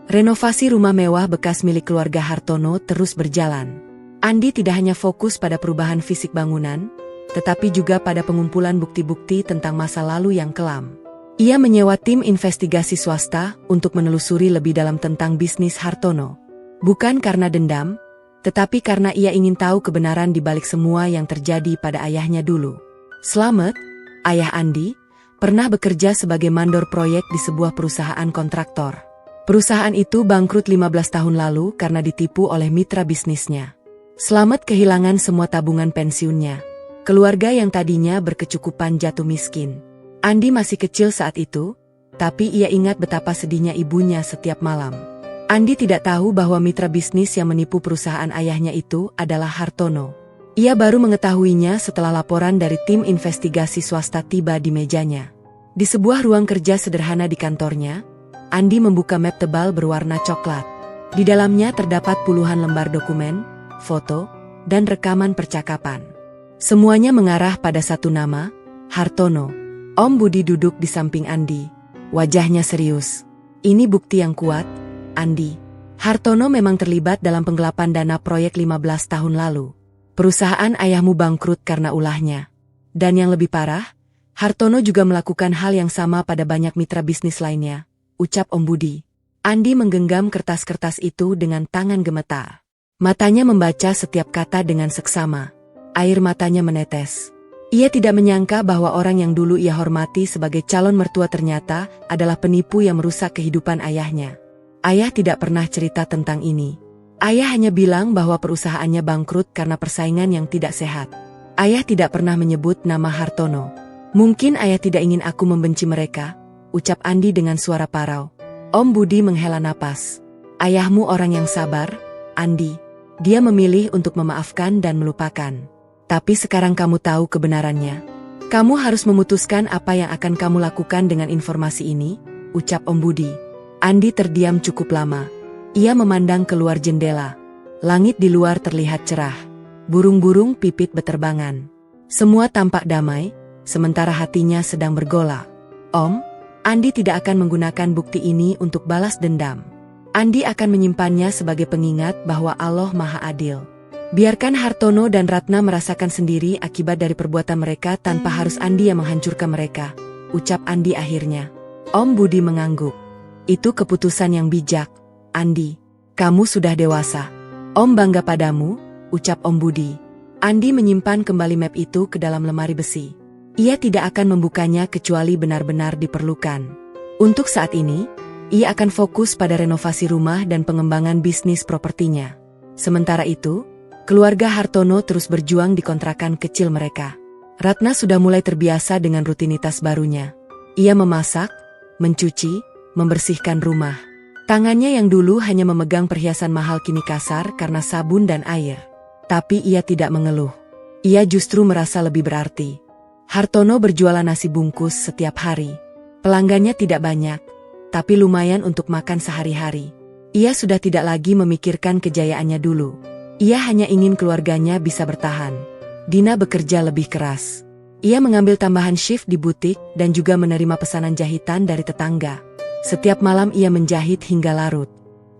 Renovasi rumah mewah bekas milik keluarga Hartono terus berjalan. Andi tidak hanya fokus pada perubahan fisik bangunan, tetapi juga pada pengumpulan bukti-bukti tentang masa lalu yang kelam. Ia menyewa tim investigasi swasta untuk menelusuri lebih dalam tentang bisnis Hartono. Bukan karena dendam, tetapi karena ia ingin tahu kebenaran di balik semua yang terjadi pada ayahnya dulu. Slamet, ayah Andi, pernah bekerja sebagai mandor proyek di sebuah perusahaan kontraktor. Perusahaan itu bangkrut 15 tahun lalu karena ditipu oleh mitra bisnisnya. Slamet kehilangan semua tabungan pensiunnya. Keluarga yang tadinya berkecukupan jatuh miskin. Andi masih kecil saat itu, tapi ia ingat betapa sedihnya ibunya setiap malam. Andi tidak tahu bahwa mitra bisnis yang menipu perusahaan ayahnya itu adalah Hartono. Ia baru mengetahuinya setelah laporan dari tim investigasi swasta tiba di mejanya. Di sebuah ruang kerja sederhana di kantornya, Andi membuka map tebal berwarna coklat. Di dalamnya terdapat puluhan lembar dokumen, foto, dan rekaman percakapan. Semuanya mengarah pada satu nama, Hartono. Om Budi duduk di samping Andi. Wajahnya serius. Ini bukti yang kuat, Andi. Hartono memang terlibat dalam penggelapan dana proyek 15 tahun lalu. Perusahaan ayahmu bangkrut karena ulahnya. Dan yang lebih parah, Hartono juga melakukan hal yang sama pada banyak mitra bisnis lainnya, ucap Om Budi. Andi menggenggam kertas-kertas itu dengan tangan gemetar. Matanya membaca setiap kata dengan seksama. Air matanya menetes. Ia tidak menyangka bahwa orang yang dulu ia hormati sebagai calon mertua ternyata adalah penipu yang merusak kehidupan ayahnya. Ayah tidak pernah cerita tentang ini. Ayah hanya bilang bahwa perusahaannya bangkrut karena persaingan yang tidak sehat. Ayah tidak pernah menyebut nama Hartono. Mungkin ayah tidak ingin aku membenci mereka, ucap Andi dengan suara parau. Om Budi menghela napas. Ayahmu orang yang sabar, Andi. Dia memilih untuk memaafkan dan melupakan. Tapi sekarang kamu tahu kebenarannya. Kamu harus memutuskan apa yang akan kamu lakukan dengan informasi ini, ucap Om Budi. Andi terdiam cukup lama. Ia memandang keluar jendela. Langit di luar terlihat cerah. Burung-burung pipit beterbangan. Semua tampak damai, sementara hatinya sedang bergolak. Om, Andi tidak akan menggunakan bukti ini untuk balas dendam. Andi akan menyimpannya sebagai pengingat bahwa Allah Maha Adil. Biarkan Hartono dan Ratna merasakan sendiri akibat dari perbuatan mereka tanpa harus Andi yang menghancurkan mereka, ucap Andi akhirnya. Om Budi mengangguk. Itu keputusan yang bijak, Andi. Kamu sudah dewasa. Om bangga padamu, ucap Om Budi. Andi menyimpan kembali map itu ke dalam lemari besi. Ia tidak akan membukanya kecuali benar-benar diperlukan. Untuk saat ini, ia akan fokus pada renovasi rumah dan pengembangan bisnis propertinya. Sementara itu, keluarga Hartono terus berjuang di kontrakan kecil mereka. Ratna sudah mulai terbiasa dengan rutinitas barunya. Ia memasak, mencuci, membersihkan rumah. Tangannya yang dulu hanya memegang perhiasan mahal kini kasar karena sabun dan air. Tapi ia tidak mengeluh. Ia justru merasa lebih berarti. Hartono berjualan nasi bungkus setiap hari. Pelanggannya tidak banyak, tapi lumayan untuk makan sehari-hari. Ia sudah tidak lagi memikirkan kejayaannya dulu. Ia hanya ingin keluarganya bisa bertahan. Dina bekerja lebih keras. Ia mengambil tambahan shift di butik dan juga menerima pesanan jahitan dari tetangga. Setiap malam ia menjahit hingga larut.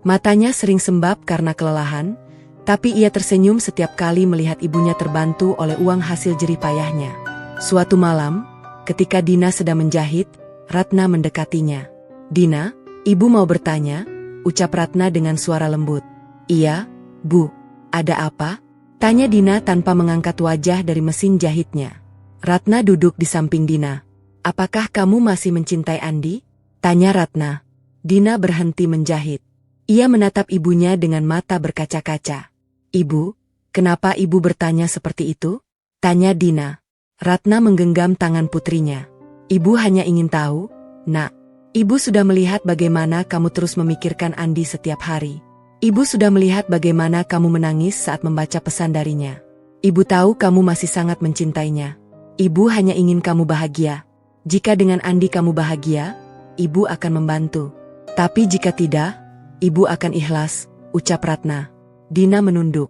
Matanya sering sembab karena kelelahan, tapi ia tersenyum setiap kali melihat ibunya terbantu oleh uang hasil jerih payahnya. Suatu malam, ketika Dina sedang menjahit, Ratna mendekatinya. "Dina, ibu mau bertanya," ucap Ratna dengan suara lembut. "Iya, Bu. Ada apa?" tanya Dina tanpa mengangkat wajah dari mesin jahitnya. Ratna duduk di samping Dina. "Apakah kamu masih mencintai Andi?" tanya Ratna. Dina berhenti menjahit. Ia menatap ibunya dengan mata berkaca-kaca. "Ibu, kenapa ibu bertanya seperti itu?" tanya Dina. Ratna menggenggam tangan putrinya. "Ibu hanya ingin tahu, Nak. Ibu sudah melihat bagaimana kamu terus memikirkan Andi setiap hari. Ibu sudah melihat bagaimana kamu menangis saat membaca pesan darinya. Ibu tahu kamu masih sangat mencintainya. Ibu hanya ingin kamu bahagia. Jika dengan Andi kamu bahagia, ibu akan membantu. Tapi jika tidak, ibu akan ikhlas," ucap Ratna. Dina menunduk.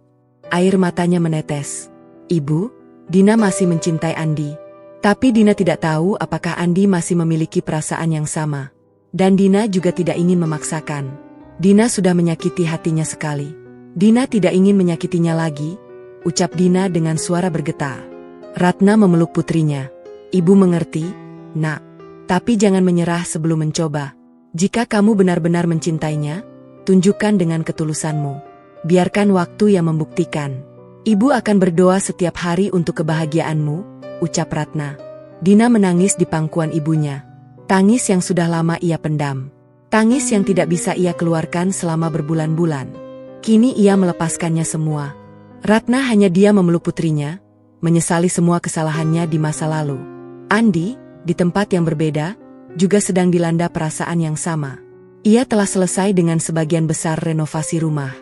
Air matanya menetes. "Ibu, Dina masih mencintai Andi." Tapi Dina tidak tahu apakah Andi masih memiliki perasaan yang sama. Dan Dina juga tidak ingin memaksakan. Dina sudah menyakiti hatinya sekali. Dina tidak ingin menyakitinya lagi, ucap Dina dengan suara bergetar. Ratna memeluk putrinya. "Ibu mengerti, Nak. Tapi jangan menyerah sebelum mencoba. Jika kamu benar-benar mencintainya, tunjukkan dengan ketulusanmu. Biarkan waktu yang membuktikan. Ibu akan berdoa setiap hari untuk kebahagiaanmu," ucap Ratna. Dina menangis di pangkuan ibunya. Tangis yang sudah lama ia pendam. Tangis yang tidak bisa ia keluarkan selama berbulan-bulan. Kini ia melepaskannya semua. Ratna hanya diam memeluk putrinya, menyesali semua kesalahannya di masa lalu. Andi, di tempat yang berbeda, juga sedang dilanda perasaan yang sama. Ia telah selesai dengan sebagian besar renovasi rumah.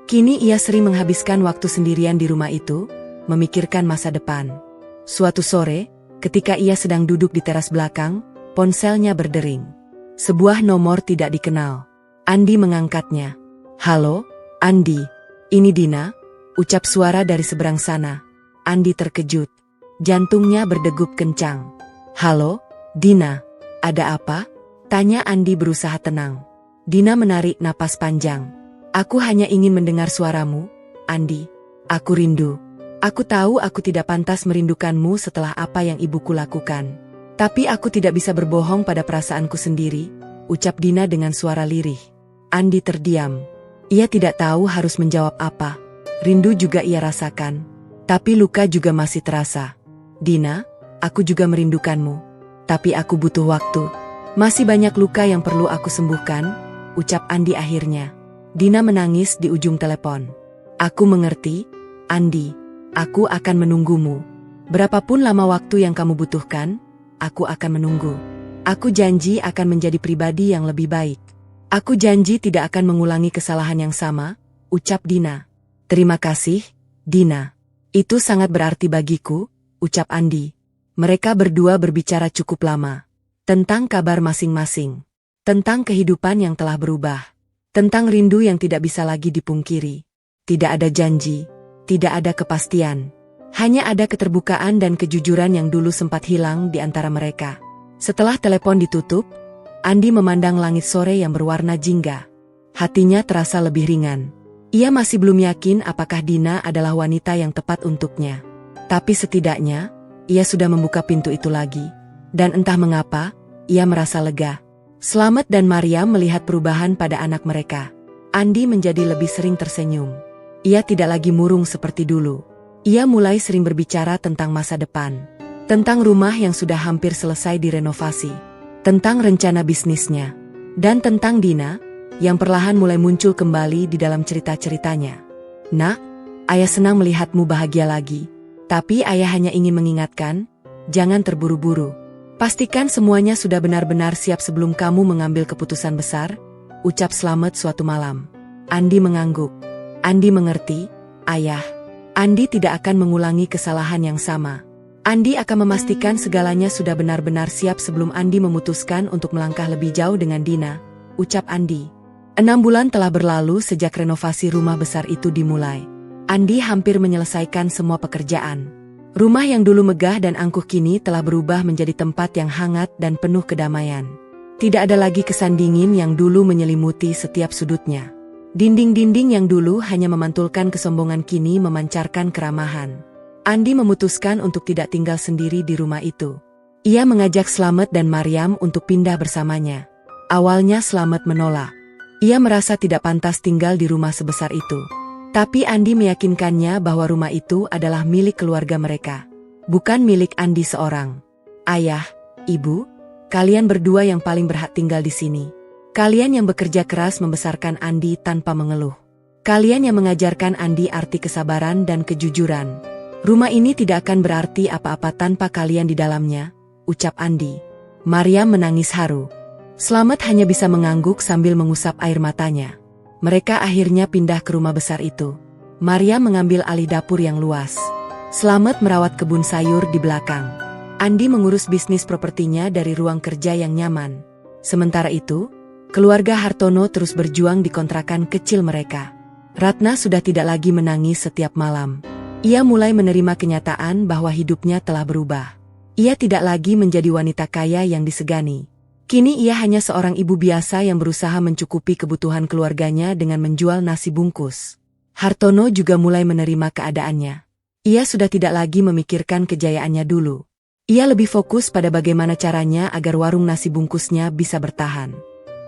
Kini ia sering menghabiskan waktu sendirian di rumah itu, memikirkan masa depan. Suatu sore, ketika ia sedang duduk di teras belakang, ponselnya berdering. Sebuah nomor tidak dikenal. Andi mengangkatnya. "Halo, Andi. Ini Dina," ucap suara dari seberang sana. Andi terkejut. Jantungnya berdegup kencang. "Halo, Dina. Ada apa?" tanya Andi berusaha tenang. Dina menarik napas panjang. "Aku hanya ingin mendengar suaramu, Andi. Aku rindu. Aku tahu aku tidak pantas merindukanmu setelah apa yang ibuku lakukan. Tapi aku tidak bisa berbohong pada perasaanku sendiri," ucap Dina dengan suara lirih. Andi terdiam. Ia tidak tahu harus menjawab apa. Rindu juga ia rasakan. Tapi luka juga masih terasa. "Dina, aku juga merindukanmu. Tapi aku butuh waktu. Masih banyak luka yang perlu aku sembuhkan," ucap Andi akhirnya. Dina menangis di ujung telepon. "Aku mengerti, Andi. Aku akan menunggumu. Berapapun lama waktu yang kamu butuhkan, aku akan menunggu. Aku janji akan menjadi pribadi yang lebih baik. Aku janji tidak akan mengulangi kesalahan yang sama," ucap Dina. "Terima kasih, Dina. Itu sangat berarti bagiku," ucap Andi. Mereka berdua berbicara cukup lama. Tentang kabar masing-masing. Tentang kehidupan yang telah berubah. Tentang rindu yang tidak bisa lagi dipungkiri. Tidak ada janji. Tidak ada kepastian. Hanya ada keterbukaan dan kejujuran yang dulu sempat hilang di antara mereka. Setelah telepon ditutup, Andi memandang langit sore yang berwarna jingga. Hatinya terasa lebih ringan. Ia masih belum yakin apakah Dina adalah wanita yang tepat untuknya. Tapi setidaknya, ia sudah membuka pintu itu lagi. Dan entah mengapa, ia merasa lega. Slamet dan Maryam melihat perubahan pada anak mereka. Andi menjadi lebih sering tersenyum. Ia tidak lagi murung seperti dulu. Ia mulai sering berbicara tentang masa depan. Tentang rumah yang sudah hampir selesai direnovasi. tentang rencana bisnisnya, dan tentang Dina, yang perlahan mulai muncul kembali di dalam cerita-ceritanya. "Nak, ayah senang melihatmu bahagia lagi. Tapi ayah hanya ingin mengingatkan, jangan terburu-buru. Pastikan semuanya sudah benar-benar siap sebelum kamu mengambil keputusan besar," ucap Slamet suatu malam. Andi mengangguk. Andi mengerti, ayah. Andi tidak akan mengulangi kesalahan yang sama. Andi akan memastikan segalanya sudah benar-benar siap sebelum Andi memutuskan untuk melangkah lebih jauh dengan Dina, ucap Andi. 6 bulan telah berlalu sejak renovasi rumah besar itu dimulai. Andi hampir menyelesaikan semua pekerjaan. Rumah yang dulu megah dan angkuh kini telah berubah menjadi tempat yang hangat dan penuh kedamaian. Tidak ada lagi kesan dingin yang dulu menyelimuti setiap sudutnya. Dinding-dinding yang dulu hanya memantulkan kesombongan kini memancarkan keramahan. Andi memutuskan untuk tidak tinggal sendiri di rumah itu. Ia mengajak Slamet dan Maryam untuk pindah bersamanya. Awalnya Slamet menolak. Ia merasa tidak pantas tinggal di rumah sebesar itu. Tapi Andi meyakinkannya bahwa rumah itu adalah milik keluarga mereka, bukan milik Andi seorang. "Ayah, Ibu, kalian berdua yang paling berhak tinggal di sini. Kalian yang bekerja keras membesarkan Andi tanpa mengeluh. Kalian yang mengajarkan Andi arti kesabaran dan kejujuran. Rumah ini tidak akan berarti apa-apa tanpa kalian di dalamnya," ucap Andi. Maryam menangis haru. Slamet hanya bisa mengangguk sambil mengusap air matanya. Mereka akhirnya pindah ke rumah besar itu. Maryam mengambil alih dapur yang luas. Slamet merawat kebun sayur di belakang. Andi mengurus bisnis propertinya dari ruang kerja yang nyaman. Sementara itu, keluarga Hartono terus berjuang di kontrakan kecil mereka. Ratna sudah tidak lagi menangis setiap malam. Ia mulai menerima kenyataan bahwa hidupnya telah berubah. Ia tidak lagi menjadi wanita kaya yang disegani. Kini ia hanya seorang ibu biasa yang berusaha mencukupi kebutuhan keluarganya dengan menjual nasi bungkus. Hartono juga mulai menerima keadaannya. Ia sudah tidak lagi memikirkan kejayaannya dulu. Ia lebih fokus pada bagaimana caranya agar warung nasi bungkusnya bisa bertahan.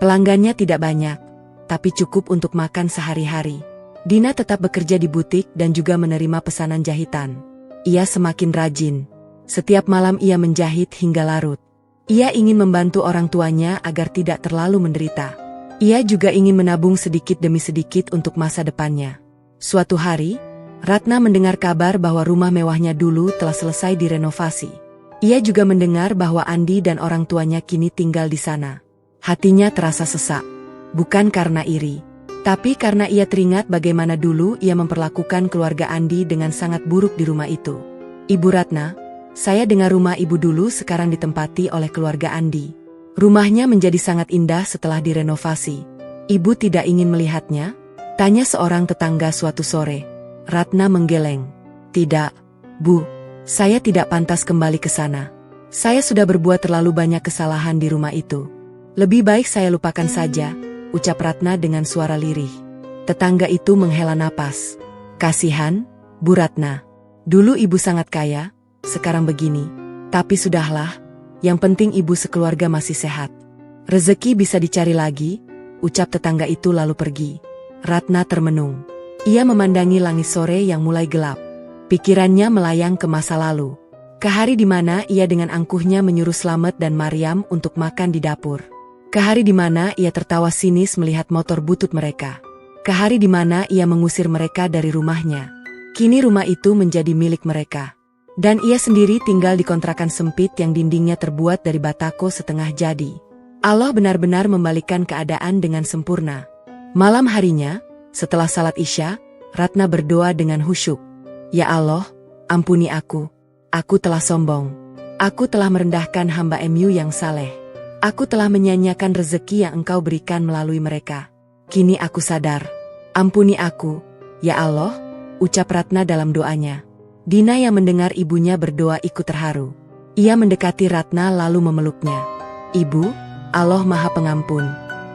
Pelanggannya tidak banyak, tapi cukup untuk makan sehari-hari. Dina tetap bekerja di butik dan juga menerima pesanan jahitan. Ia semakin rajin. Setiap malam ia menjahit hingga larut. Ia ingin membantu orang tuanya agar tidak terlalu menderita. Ia juga ingin menabung sedikit demi sedikit untuk masa depannya. Suatu hari, Ratna mendengar kabar bahwa rumah mewahnya dulu telah selesai direnovasi. Ia juga mendengar bahwa Andi dan orang tuanya kini tinggal di sana. Hatinya terasa sesak. Bukan karena iri, tapi karena ia teringat bagaimana dulu ia memperlakukan keluarga Andi dengan sangat buruk di rumah itu. "Ibu Ratna, saya dengar rumah ibu dulu sekarang ditempati oleh keluarga Andi. Rumahnya menjadi sangat indah setelah direnovasi. Ibu tidak ingin melihatnya?" tanya seorang tetangga suatu sore. Ratna menggeleng. "Tidak, Bu. Saya tidak pantas kembali ke sana. Saya sudah berbuat terlalu banyak kesalahan di rumah itu. Lebih baik saya lupakan saja," ucap Ratna dengan suara lirih. Tetangga itu menghela napas. "Kasihan, Bu Ratna. Dulu ibu sangat kaya, sekarang begini. Tapi sudahlah, yang penting ibu sekeluarga masih sehat. Rezeki bisa dicari lagi," ucap tetangga itu lalu pergi. Ratna termenung. Ia memandangi langit sore yang mulai gelap. Pikirannya melayang ke masa lalu. Ke hari di mana ia dengan angkuhnya menyuruh Slamet dan Maryam untuk makan di dapur. Ke hari di mana ia tertawa sinis melihat motor butut mereka. Ke hari di mana ia mengusir mereka dari rumahnya. Kini rumah itu menjadi milik mereka. Dan ia sendiri tinggal di kontrakan sempit yang dindingnya terbuat dari batako setengah jadi. Allah benar-benar membalikkan keadaan dengan sempurna. Malam harinya, setelah salat Isya, Ratna berdoa dengan khusyuk. "Ya Allah, ampuni aku. Aku telah sombong. Aku telah merendahkan hamba-Mu yang saleh. Aku telah menyanyiakan rezeki yang Engkau berikan melalui mereka. Kini aku sadar. Ampuni aku, ya Allah," ucap Ratna dalam doanya. Dina yang mendengar ibunya berdoa ikut terharu. Ia mendekati Ratna lalu memeluknya. "Ibu, Allah Maha Pengampun.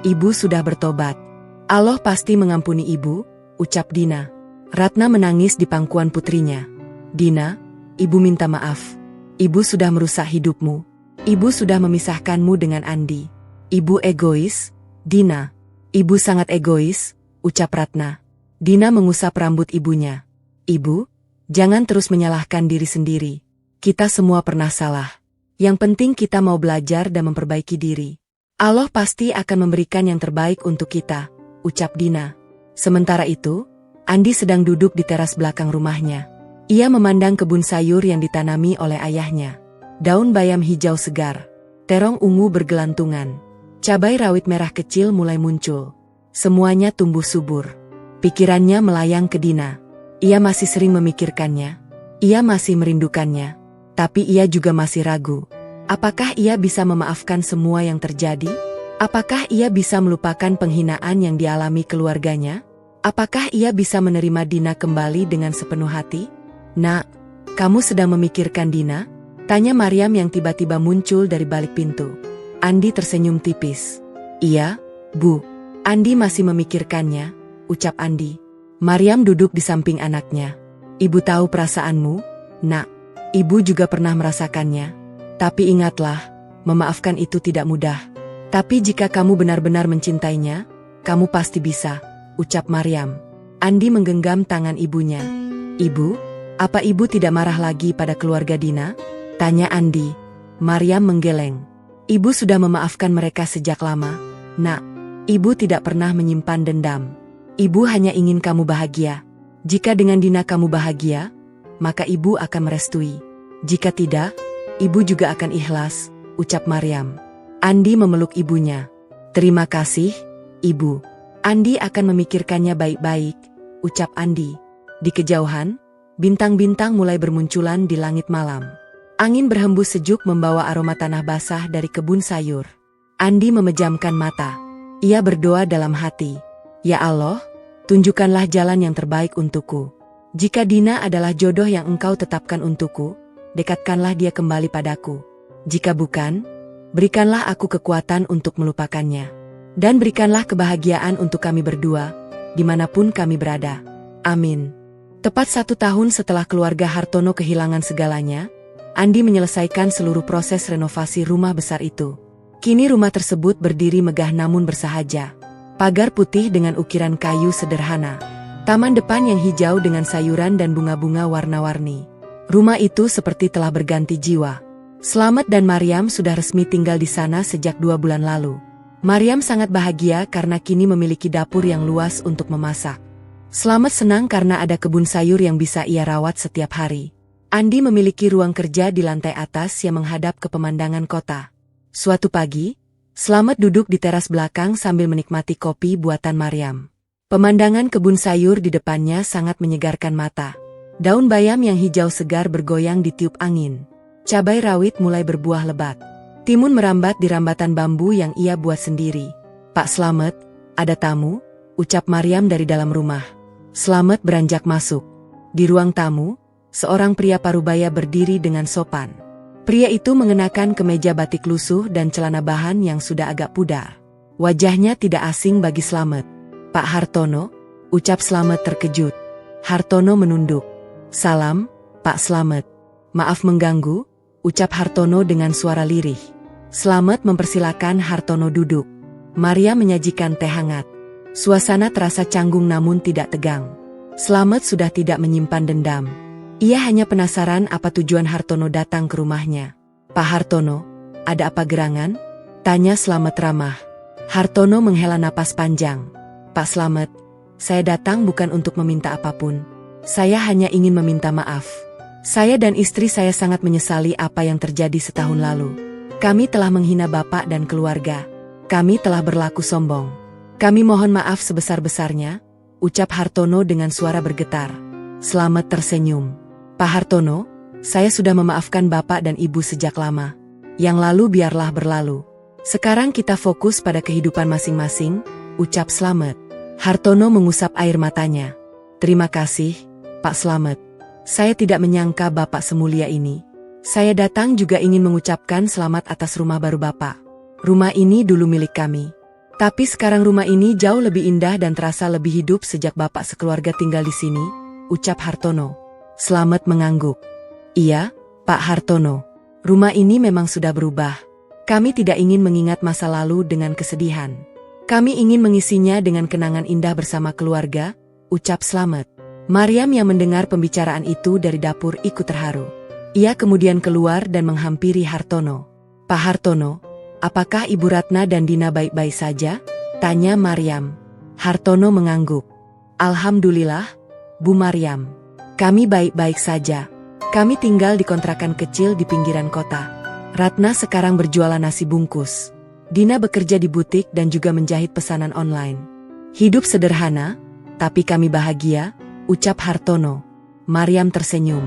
Ibu sudah bertobat. Allah pasti mengampuni ibu," ucap Dina. Ratna menangis di pangkuan putrinya. "Dina, ibu minta maaf. Ibu sudah merusak hidupmu. Ibu sudah memisahkanmu dengan Andi. Ibu egois, Dina. Ibu sangat egois," ucap Ratna. Dina mengusap rambut ibunya. "Ibu, jangan terus menyalahkan diri sendiri. Kita semua pernah salah. Yang penting kita mau belajar dan memperbaiki diri. Allah pasti akan memberikan yang terbaik untuk kita, ucap Dina. Sementara itu, Andi sedang duduk di teras belakang rumahnya. Ia memandang kebun sayur yang ditanami oleh ayahnya. Daun bayam hijau segar, terong ungu bergelantungan, cabai rawit merah kecil mulai muncul. Semuanya tumbuh subur. Pikirannya melayang ke Dina. Ia masih sering memikirkannya. Ia masih merindukannya. Tapi ia juga masih ragu. Apakah ia bisa memaafkan semua yang terjadi? Apakah ia bisa melupakan penghinaan yang dialami keluarganya? Apakah ia bisa menerima Dina kembali dengan sepenuh hati? Nak, kamu sedang memikirkan Dina? Tanya Maryam yang tiba-tiba muncul dari balik pintu. Andi tersenyum tipis. Iya, Bu. Andi masih memikirkannya, ucap Andi. Maryam duduk di samping anaknya. Ibu tahu perasaanmu, Nak. Ibu juga pernah merasakannya. Tapi ingatlah, memaafkan itu tidak mudah. Tapi jika kamu benar-benar mencintainya, kamu pasti bisa, ucap Maryam. Andi menggenggam tangan ibunya. Ibu, apa ibu tidak marah lagi pada keluarga Dina? Tanya Andi. Maryam menggeleng. Ibu sudah memaafkan mereka sejak lama. Nak, ibu tidak pernah menyimpan dendam. Ibu hanya ingin kamu bahagia. Jika dengan Dina kamu bahagia, maka ibu akan merestui. Jika tidak, ibu juga akan ikhlas, ucap Maryam. Andi memeluk ibunya. Terima kasih, Ibu. Andi akan memikirkannya baik-baik, ucap Andi. Di kejauhan, bintang-bintang mulai bermunculan di langit malam. Angin berhembus sejuk membawa aroma tanah basah dari kebun sayur. Andi memejamkan mata. Ia berdoa dalam hati. Ya Allah, tunjukkanlah jalan yang terbaik untukku. Jika Dina adalah jodoh yang Engkau tetapkan untukku, dekatkanlah dia kembali padaku. Jika bukan, berikanlah aku kekuatan untuk melupakannya. Dan berikanlah kebahagiaan untuk kami berdua, dimanapun kami berada. Amin. Tepat 1 tahun setelah keluarga Hartono kehilangan segalanya, Andi menyelesaikan seluruh proses renovasi rumah besar itu. Kini rumah tersebut berdiri megah namun bersahaja. Pagar putih dengan ukiran kayu sederhana. Taman depan yang hijau dengan sayuran dan bunga-bunga warna-warni. Rumah itu seperti telah berganti jiwa. Slamet dan Maryam sudah resmi tinggal di sana sejak 2 bulan lalu. Maryam sangat bahagia karena kini memiliki dapur yang luas untuk memasak. Slamet senang karena ada kebun sayur yang bisa ia rawat setiap hari. Andi memiliki ruang kerja di lantai atas yang menghadap ke pemandangan kota. Suatu pagi, Slamet duduk di teras belakang sambil menikmati kopi buatan Maryam. Pemandangan kebun sayur di depannya sangat menyegarkan mata. Daun bayam yang hijau segar bergoyang ditiup angin. Cabai rawit mulai berbuah lebat. Timun merambat di rambatan bambu yang ia buat sendiri. Pak Slamet, ada tamu, ucap Maryam dari dalam rumah. Slamet beranjak masuk. Di ruang tamu, seorang pria parubaya berdiri dengan sopan. Pria itu mengenakan kemeja batik lusuh dan celana bahan yang sudah agak pudar. Wajahnya tidak asing bagi Slamet. Pak Hartono, ucap Slamet terkejut. Hartono menunduk. Salam, Pak Slamet. Maaf mengganggu, ucap Hartono dengan suara lirih. Slamet mempersilakan Hartono duduk. Maria menyajikan teh hangat. Suasana terasa canggung namun tidak tegang. Slamet sudah tidak menyimpan dendam. Ia hanya penasaran apa tujuan Hartono datang ke rumahnya. Pak Hartono, ada apa gerangan? Tanya Slamet ramah. Hartono menghela napas panjang. Pak Slamet, saya datang bukan untuk meminta apapun. Saya hanya ingin meminta maaf. Saya dan istri saya sangat menyesali apa yang terjadi setahun lalu. Kami telah menghina Bapak dan keluarga. Kami telah berlaku sombong. Kami mohon maaf sebesar-besarnya, ucap Hartono dengan suara bergetar. Slamet tersenyum. Pak Hartono, saya sudah memaafkan Bapak dan Ibu sejak lama. Yang lalu biarlah berlalu. Sekarang kita fokus pada kehidupan masing-masing, ucap Slamet. Hartono mengusap air matanya. Terima kasih, Pak Slamet. Saya tidak menyangka Bapak semulia ini. Saya datang juga ingin mengucapkan selamat atas rumah baru Bapak. Rumah ini dulu milik kami. Tapi sekarang rumah ini jauh lebih indah dan terasa lebih hidup sejak Bapak sekeluarga tinggal di sini, ucap Hartono. Slamet mengangguk. Iya, Pak Hartono. Rumah ini memang sudah berubah. Kami tidak ingin mengingat masa lalu dengan kesedihan. Kami ingin mengisinya dengan kenangan indah bersama keluarga, ucap Slamet. Maryam yang mendengar pembicaraan itu dari dapur ikut terharu. Ia kemudian keluar dan menghampiri Hartono. "Pak Hartono, apakah Ibu Ratna dan Dina baik-baik saja?" tanya Maryam. Hartono mengangguk. "Alhamdulillah, Bu Maryam. Kami baik-baik saja. Kami tinggal di kontrakan kecil di pinggiran kota. Ratna sekarang berjualan nasi bungkus. Dina bekerja di butik dan juga menjahit pesanan online. Hidup sederhana, tapi kami bahagia," ucap Hartono. Maryam tersenyum.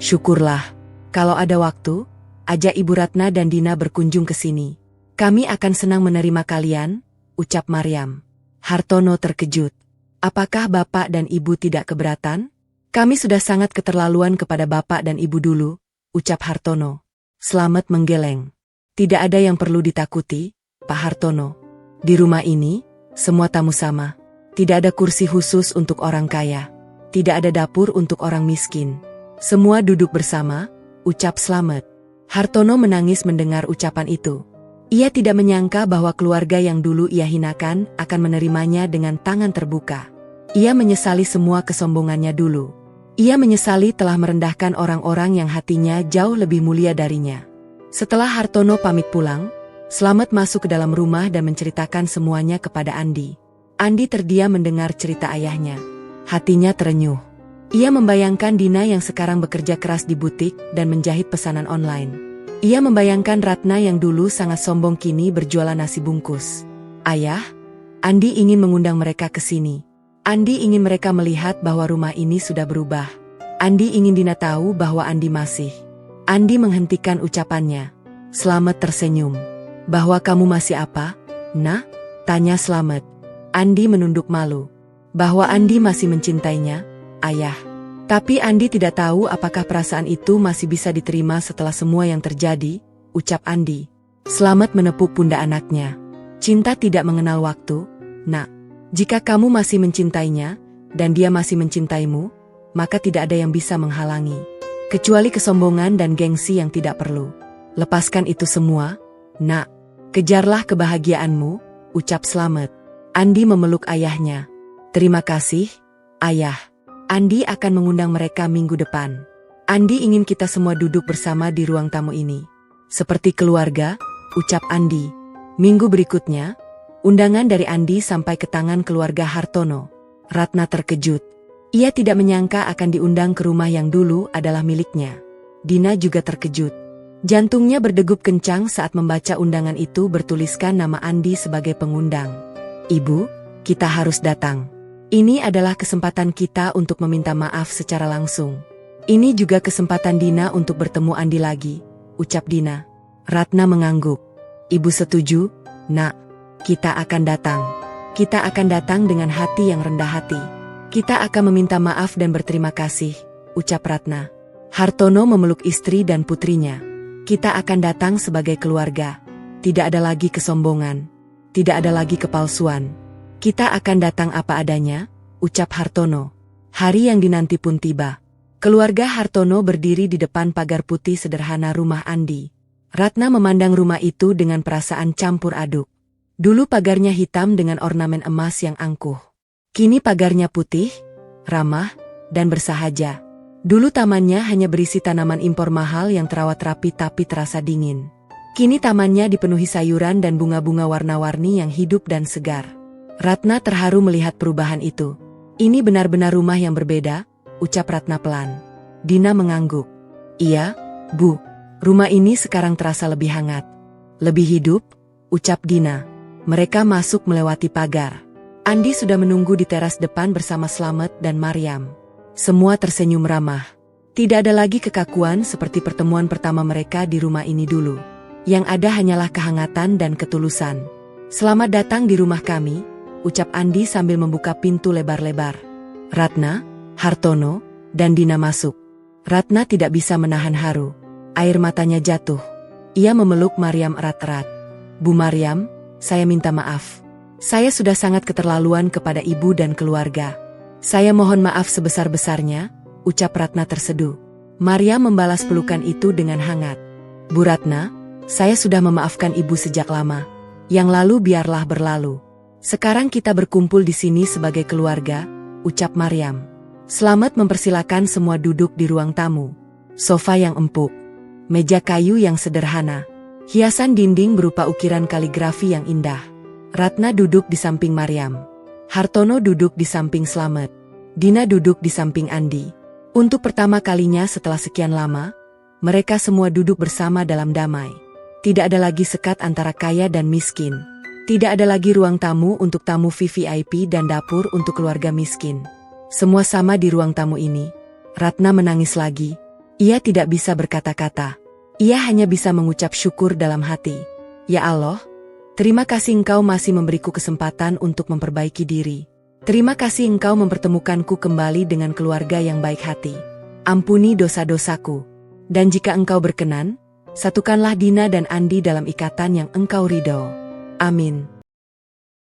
"Syukurlah. Kalau ada waktu, ajak Ibu Ratna dan Dina berkunjung ke sini. Kami akan senang menerima kalian," ucap Maryam. Hartono terkejut. "Apakah Bapak dan Ibu tidak keberatan? Kami sudah sangat keterlaluan kepada Bapak dan Ibu dulu," ucap Hartono. Slamet menggeleng. "Tidak ada yang perlu ditakuti, Pak Hartono. Di rumah ini, semua tamu sama. Tidak ada kursi khusus untuk orang kaya. Tidak ada dapur untuk orang miskin. Semua duduk bersama," ucap Slamet. Hartono menangis mendengar ucapan itu. Ia tidak menyangka bahwa keluarga yang dulu ia hinakan akan menerimanya dengan tangan terbuka. Ia menyesali semua kesombongannya dulu. Ia menyesali telah merendahkan orang-orang yang hatinya jauh lebih mulia darinya. Setelah Hartono pamit pulang, Slamet masuk ke dalam rumah dan menceritakan semuanya kepada Andi. Andi terdiam mendengar cerita ayahnya. Hatinya terenyuh. Ia membayangkan Dina yang sekarang bekerja keras di butik dan menjahit pesanan online. Ia membayangkan Ratna yang dulu sangat sombong kini berjualan nasi bungkus. "Ayah, Andi ingin mengundang mereka ke sini. Andi ingin mereka melihat bahwa rumah ini sudah berubah. Andi ingin Dina tahu bahwa Andi masih." Andi menghentikan ucapannya. Slamet tersenyum. "Bahwa kamu masih apa, Nah?" tanya Slamet. Andi menunduk malu. "Bahwa Andi masih mencintainya, Ayah." Tapi Andi tidak tahu apakah perasaan itu masih bisa diterima setelah semua yang terjadi, ucap Andi. Slamet menepuk pundak anaknya. "Cinta tidak mengenal waktu, Nak. Jika kamu masih mencintainya, dan dia masih mencintaimu, maka tidak ada yang bisa menghalangi. Kecuali kesombongan dan gengsi yang tidak perlu. Lepaskan itu semua, Nak. Kejarlah kebahagiaanmu," ucap Slamet. Andi memeluk ayahnya. "Terima kasih, Ayah. Andi akan mengundang mereka minggu depan. Andi ingin kita semua duduk bersama di ruang tamu ini. Seperti keluarga," ucap Andi. Minggu berikutnya, undangan dari Andi sampai ke tangan keluarga Hartono. Ratna terkejut. Ia tidak menyangka akan diundang ke rumah yang dulu adalah miliknya. Dina juga terkejut. Jantungnya berdegup kencang saat membaca undangan itu bertuliskan nama Andi sebagai pengundang. "Ibu, kita harus datang. Ini adalah kesempatan kita untuk meminta maaf secara langsung. Ini juga kesempatan Dina untuk bertemu Andi lagi," ucap Dina. Ratna mengangguk. "Ibu setuju, Nak. Kita akan datang. Kita akan datang dengan hati yang rendah hati. Kita akan meminta maaf dan berterima kasih," ucap Ratna. Hartono memeluk istri dan putrinya. "Kita akan datang sebagai keluarga. Tidak ada lagi kesombongan. Tidak ada lagi kepalsuan. Kita akan datang apa adanya," ucap Hartono. Hari yang dinanti pun tiba. Keluarga Hartono berdiri di depan pagar putih sederhana rumah Andi. Ratna memandang rumah itu dengan perasaan campur aduk. Dulu pagarnya hitam dengan ornamen emas yang angkuh. Kini pagarnya putih, ramah, dan bersahaja. Dulu tamannya hanya berisi tanaman impor mahal yang terawat rapi tapi terasa dingin. Kini tamannya dipenuhi sayuran dan bunga-bunga warna-warni yang hidup dan segar. Ratna terharu melihat perubahan itu. "Ini benar-benar rumah yang berbeda," ucap Ratna pelan. Dina mengangguk. "Iya, Bu. Rumah ini sekarang terasa lebih hangat. Lebih hidup," ucap Dina. Mereka masuk melewati pagar. Andi sudah menunggu di teras depan bersama Slamet dan Maryam. Semua tersenyum ramah. Tidak ada lagi kekakuan seperti pertemuan pertama mereka di rumah ini dulu. Yang ada hanyalah kehangatan dan ketulusan. "Selamat datang di rumah kami," ucap Andi sambil membuka pintu lebar-lebar. Ratna, Hartono, dan Dina masuk. Ratna tidak bisa menahan haru. Air matanya jatuh. Ia memeluk Maryam erat-erat. "Bu Maryam, saya minta maaf. Saya sudah sangat keterlaluan kepada ibu dan keluarga. Saya mohon maaf sebesar-besarnya," ucap Ratna terseduh. Maryam membalas pelukan itu dengan hangat. "Bu Ratna, saya sudah memaafkan ibu sejak lama. Yang lalu biarlah berlalu. Sekarang kita berkumpul di sini sebagai keluarga," ucap Maryam. Slamet mempersilakan semua duduk di ruang tamu. sofa yang empuk, meja kayu yang sederhana, hiasan dinding berupa ukiran kaligrafi yang indah. Ratna duduk di samping Maryam. Hartono duduk di samping Slamet. Dina duduk di samping Andi. Untuk pertama kalinya setelah sekian lama, mereka semua duduk bersama dalam damai. Tidak ada lagi sekat antara kaya dan miskin. Tidak ada lagi ruang tamu untuk tamu VVIP dan dapur untuk keluarga miskin. Semua sama di ruang tamu ini. Ratna menangis lagi. Ia tidak bisa berkata-kata. Ia hanya bisa mengucap syukur dalam hati. Ya Allah, terima kasih Engkau masih memberiku kesempatan untuk memperbaiki diri. Terima kasih Engkau mempertemukanku kembali dengan keluarga yang baik hati. Ampuni dosa-dosaku. Dan jika Engkau berkenan, satukanlah Dina dan Andi dalam ikatan yang Engkau ridho. Amin.